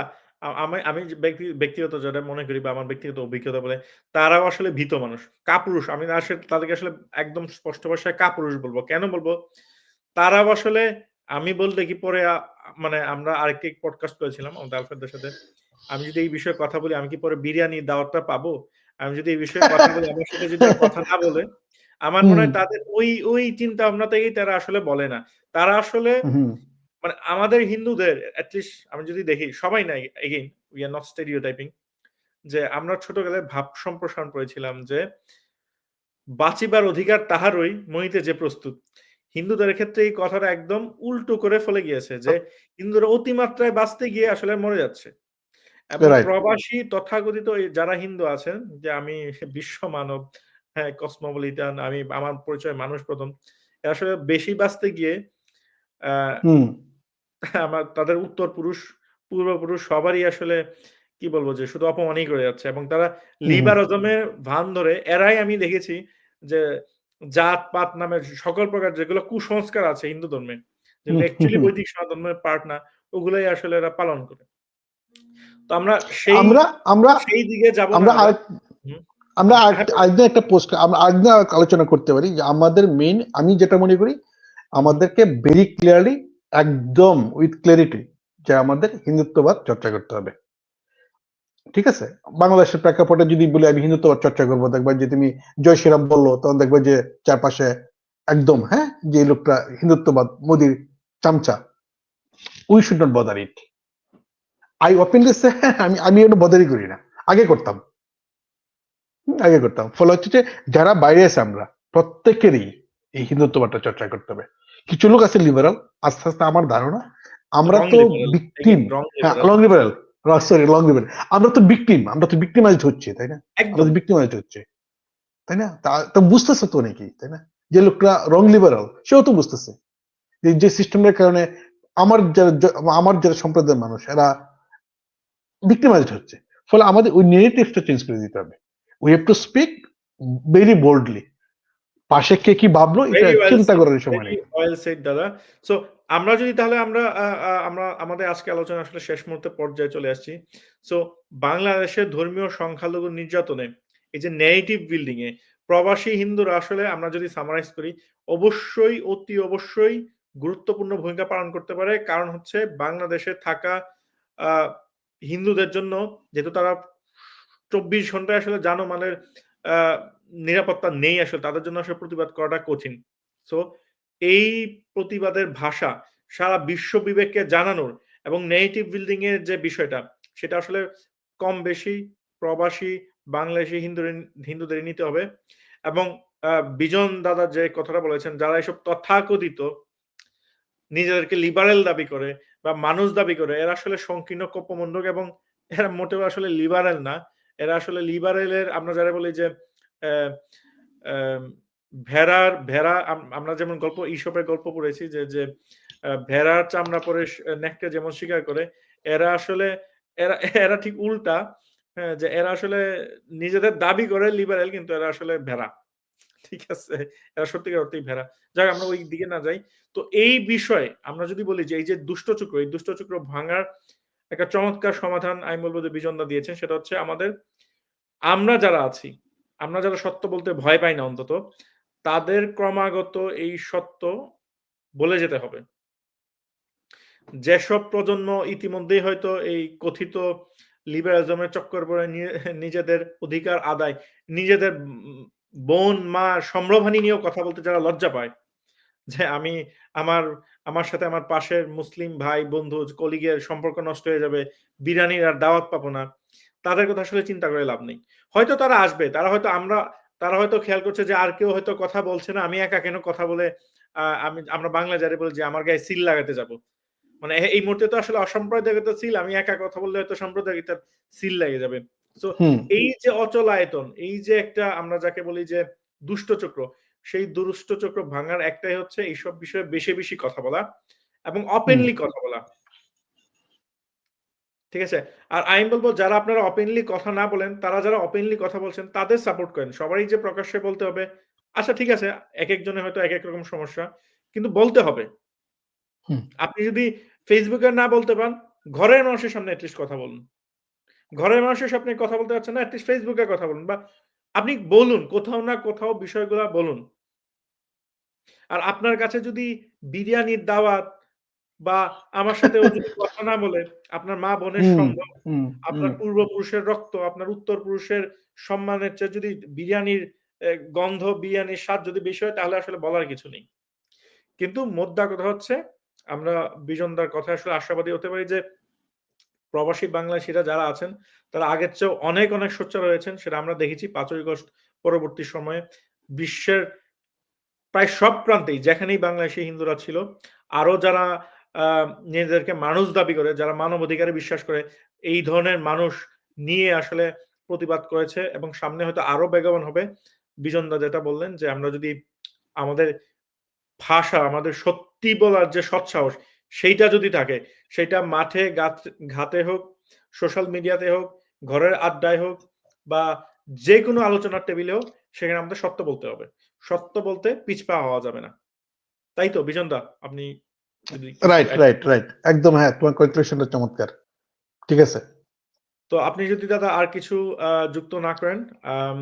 আমি আমি যে ব্যক্তিগত যেটা মনে করি বা আমার ব্যক্তিগত অভিজ্ঞতা বলে, তারাও আসলে ভীত মানুষ। কাপুরুষ। আমি আসলে তাদেরকে আসলে একদম স্পষ্ট ভাষায় কাপুরুষ বলব। কেন বলব? তারাও আসলে আমি বলতে কি পরে মানে আমরা আরেকটি পডকাস্ট করেছিলাম আমার গার্লফ্রেন্ডের সাথে। আমি যদি এই বিষয়ে কথা বলি, আমি কি পরে বিরিয়ানির দাওয়াতটা পাবো? আমি যদি এই বিষয়ে কথা বলি, আমার সাথে যদি আর কথা না বলে, আমার মনে হুম, হয় তাদের ওই চিন্তা ভাবনা থেকেই তারা আসলে বলে না। তারা আসলে হুম, মানে আমাদের হিন্দুদের এট লিস্ট আমি যদি দেখি সবাই নাই এগেইন উই আর নট স্টেরিওটাইপিং যে আমরা ছোটবেলায় ভাব সম্প্রসারণ করেছিলাম যে বাঁচিবার অধিকার তাহারই মরিতে যে প্রস্তুত। হিন্দুদের ক্ষেত্রে এই কথাটা একদম উল্টো করে ফেলে গিয়েছে যে হিন্দুরা অতিমাত্রায় বাঁচতে গিয়ে আসলে মরে যাচ্ছে। এবং রাইট। প্রবাসী তথাকথিত এই যারা হিন্দু আছেন যে আমি বিশ্ব মানব, হ্যাঁ, কসমোপলিটান আমি আমার পরিচয় মানুষ ১ম। এরা আসলে বেশি বাঁচতে গিয়ে আ হুম, আমার তাদের উত্তরপুরুষ, পূর্বপুরুষ সবারই আসলে কি বলবো যে শুধু অপমানই করে যাচ্ছে এবং তারা হুম, লিবারাজমের ভান ধরে এরাই আমি দেখেছি যে জাত-পাত নামে সকল প্রকার যেগুলো কুসংস্কার আছে হিন্দু ধর্মে, হুম, যেগুলো হুম, অ্যাকচুয়ালি হুম। বৈদিক সনাতনের পার্ট না, ওগুলাই আসলে এরা পালন করে। তো আমরা সেই আমরা আমরা সেই দিকে যাব না আমরা দাদা। আরেক হুম, আমরা হ্যাঁ, আরেকদিন একটা পোস্ট আমরা আরেকদিন আলোচনা করতে পারি যে আমাদের মেইন আমি যেটা মনে করি হুম, আমাদেরকে ভেরি ক্লিয়ারলি একদম উইথ ক্লারিটি যে আমাদের হিন্দুত্ববাদ চর্চা করতে হবে। ঠিক আছে? বাংলাদেশের প্রেক্ষাপটে যদি বলি আমি হিন্দুত্ববাদ চর্চা করব দেখবা যে তুমি জয় শ্রীরাম বললো তখন দেখবে যে চারপাশে একদম হ্যাঁ যে এই লোকটা হিন্দুত্ববাদ মোদির চামচা। We should not bother it. I openly say আমি এটা বদারই করি না। আগে করতাম। আগে করতাম। ফলে হচ্ছে যে যারা বাইরে আছে আমরা প্রত্যেকেরই এই হিন্দুত্ববাদটা চর্চা করতে হবে। কিছু লোক আছে লিবারাল আস্তে, আস্তে আমার ধারণা আমরা রং তো লিবারাল, ভিকটিম এগেইন রং হ্যাঁ, liberal. Long liberal sorry long liberal. আমরা তো ভিকটিম আমরা তো ভিক্টিমাইজড হচ্ছি, তাই না? আমরা একদম। তো ভিক্টিমাইজড হচ্ছি, তাই না? তা বুঝতেছে তো অনেকেই, তাই না? যে লোকটা রং লিবারাল সেও তো বুঝতেছে। যে সিস্টেমের কারণে আমার যারা আমার যারা সম্প্রদায়ের মানুষ এরা ভিক্টিমাইজড হচ্ছে। ফলে আমাদের ওই নেগেটিভটা চেঞ্জ করে দিতে হবে। We have to speak very boldly. পাশে কে কি ভাবলো এটা ভেরি ওয়েল চিন্তা সেড, করার সময় ভেরি নেই। ওয়েল সেড দাদা। সো আমরা যদি তাহলে আমরা আমাদের আজকে আলোচনা আসলে শেষ মুহূর্তে পর্যায়ে চলে আসছি। সো বাংলাদেশের ধর্মীয় সংখ্যালঘু নির্যাতনে এই যে ন্যারেটিভ বিল্ডিং এ প্রবাসী হিন্দুরা আসলে আমরা যদি সামারাইজ করি অবশ্যই অতি অবশ্যই গুরুত্বপূর্ণ ভূমিকা পালন করতে পারে। কারণ হচ্ছে বাংলাদেশে থাকা আ হিন্দুদের জন্য যেহেতু তারা ২৪ ঘন্টায় আসলে জানমালের আ নিরাপত্তা নেই আসলে তাদের জন্য আসলে প্রতিবাদ করাটা কঠিন। সো এই প্রতিবাদের ভাষা সারা বিশ্ব বিবেককে জানানোর এবং নেগেটিভ বিল্ডিং এর যে বিষয়টা সেটা আসলে কম বেশি প্রবাসী বাংলাদেশী হিন্দুদেরই নিতে হবে এবং আ বিজন দাদা যে কথাটা বলেছেন যারা এসব তথাকথিত নিজেদেরকে লিবারেল দাবি করে বা মানুষ দাবি করে এরা আসলে সংকীর্ণ কপোমণ্ডক এবং এরা মোটেও আসলে লিবারেল না। এরা আসলে লিবারেলের আমরা যারা বলি যে অ্যা অ্যাম ভেড়া আমরা যেমন ঈশপের গল্প পড়েছি যে ভেড়ার চামড়া পরে নেকড়ে যেমন শিকার করে, এরা আসলে এরা এরা ঠিক উল্টা। হ্যাঁ, যে এরা আসলে নিজেদের দাবি করে লিবারেল কিন্তু এরা আসলে ভেড়া। ঠিক আছে? এরা সত্যিকার অর্থেই ভেড়া। যাক আমরা ওই দিকে না যাই। তো এই বিষয়ে আমরা যদি বলি যে এই যে দুষ্টচক্র, এই দুষ্টচক্র ভাঙার একটা চমৎকার সমাধান আমি বলব যে বিজনদা দিয়েছেন। সেটা হচ্ছে আমরা যারা আছি, আমরা যারা সত্য বলতে ভয় পাই না অন্তত, তাদের ক্রমাগত এই সত্য বলে যেতে হবে। যেসব প্রজন্ম ইতিমধ্যেই হয়তো এই কথিত লিবারালিজমের চক্করে পড়ে নিজেদের অধিকার আদায়, নিজেদের বোন, মা, সম্ভ্রমহানি নিয়েও কথা বলতে যারা লজ্জা পায়। যে আমি আমার আমার সাথে আমার পাশের মুসলিম ভাই, বন্ধু, কলিগের সম্পর্ক নষ্ট হয়ে যাবে। বিরিয়ানির আর দাওয়াত পাবো না। তাদের কথা আসলে চিন্তা করে লাভ নেই। হয়তো তারা আসবে। তারা হয়তো খেয়াল করছে যে আর কেউ হয়তো কথা বলছে না। আমি একা কেন কথা বলে আমরা বাংলায় যারে বলি যে আমার গায়ে সিল লাগাতে যাবো। মানে এই মুহূর্তে তো আসলে অসাম্প্রদায়িকতার সিল, আমি একা কথা বললে হয়তো সাম্প্রদায়িকতার সিল লেগে যাবে। সো হুম, এই যে অচলায়তন, এই যে একটা আমরা যাকে বলি যে দুষ্টচক্র, সেই দুষ্টচক্র ভাঙার একটাই হচ্ছে এইসব বিষয়ে বেশি, বেশি কথা বলা এবং হুম, ওপেনলি কথা বলা। ঠিক আছে? আর আমি বলব যারা আপনারা ওপেনলি কথা না বলেন, তারা যারা ওপেনলি কথা বলছেন তাদের সাপোর্ট করেন। সবারই যে প্রকাশ্যে বলতে হবে, আচ্ছা ঠিক আছে, একেকজনের হয়তো একেক রকম সমস্যা। কিন্তু বলতে হবে। হুম, আপনি যদি Facebook এ না বলতে পান, ঘরের মানুষের সামনে এট লিস্ট কথা বলুন। ঘরের মানুষের সামনে কথা বলতে পারছেন না, এট লিস্ট Facebook এ কথা বলুন বা আপনি বলুন, কোথাও না কোথাও বিষয়গুলা বলুন। আর আপনার কাছে যদি বিরিয়ানির দাওয়াত বা আমার সাথে ও যদি কথা না বলে, আপনার মা-বোনের হুম, সঙ্গ, হুম, হুম, আপনার পূর্বপুরুষের রক্ত, আপনার উত্তরপুরুষের সম্মানের চেয়ে যদি বিরিয়ানির গন্ধ, বিরিয়ানির স্বাদ যদি বেশি হয় তাহলে আসলে বলার কিছু নেই। কিন্তু মোদ্দা কথা হচ্ছে আমরা বিজনদার কথায় আসলে আশাবাদী হতে পারি যে প্রবাসী বাংলাদেশীরা যারা আছেন তারা আগের চেয়েও অনেক, অনেক সোচ্চার হয়েছেন। সেটা আমরা দেখেছি ৫ই আগস্ট পরবর্তী সময়ে বিশ্বের প্রায় সব প্রান্তেই যেখানেই বাংলাদেশী হিন্দুরা ছিল, আরো যারা আ নিজেদেরকে মানুষ দাবি করে, যারা মানবাধিকারে বিশ্বাস করে, এই ধরনের মানুষ নিয়ে আসলে প্রতিবাদ করেছে এবং সামনে হয়তো আরো বেগবান হবে। বিজনদা যেটা বললেন যে আমরা যদি আমাদের ভাষা, আমাদের সত্যি বলার যে সৎসাহস, সেইটা যদি থাকে, সেইটা মাঠে ঘাতে হোক, সোশ্যাল মিডিয়াতে হোক, ঘরের আড্ডায় হোক বা যেকোনো আলোচনার টেবিলে হোক, সেখানে আমাদের সত্য বলতে হবে। সত্য বলতে পিছপা হওয়া যাবে না। তাই তো বিজন দা? আপনি যদি কিছু রাইট, এড রাইট, রাইট। একদম হ্যাঁ, তোমার ক্যালকুলেশনটা চমৎকার। ঠিক আছে। তো আপনি যদি দাদা আর কিছু যুক্ত না করেন, আম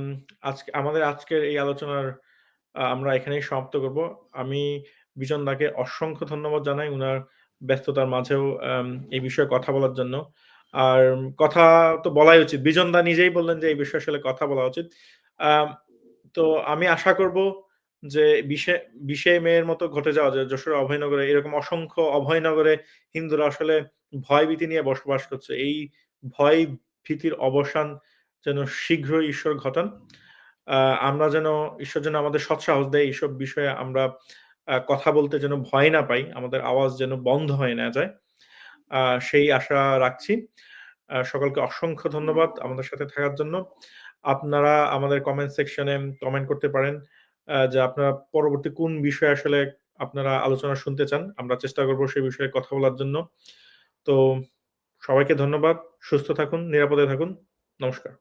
আমাদের আজকের এই আলোচনার আমরা এখানেই সমাপ্ত করব। আমি বিজন দাকে অসংখ্য ধন্যবাদ জানাই উনার ব্যস্ততার মাঝেও এই বিষয়ে কথা বলার জন্য। আর কথা তো বলাই উচিত। বিজন দা নিজেই বললেন যে এই বিষয়ে আসলে কথা বলা উচিত। আম তো আমি আশা করব যে ২০শে মের মতো ঘটে যাওয়া যে যশোরের অভয়নগরে এরকম অসংখ্য অভয়নগরে হিন্দুরা আসলে ভয়ভীতি নিয়ে বসবাস করছে। এই ভয় ভীতির অবসান যেন শীঘ্রই ঈশ্বর ঘটান। আ আমরা যেন ঈশ্বর যেন আমাদের সৎসাহস দেয় এইসব বিষয়ে আমরা কথা বলতে যেন ভয় না পাই। আমাদের আওয়াজ যেন বন্ধ হয়ে না যায়। আ সেই আশা রাখছি। সকলকে অসংখ্য ধন্যবাদ আমাদের সাথে থাকার জন্য। আপনারা আমাদের কমেন্ট সেকশনে কমেন্ট করতে পারেন যে আপনারা পরবর্তী কোন বিষয়ে আসলে আপনারা আলোচনা শুনতে চান। আমরা চেষ্টা করব সেই বিষয়ে কথা বলার জন্য। তো সবাইকে ধন্যবাদ। সুস্থ থাকুন, নিরাপদে থাকুন। নমস্কার।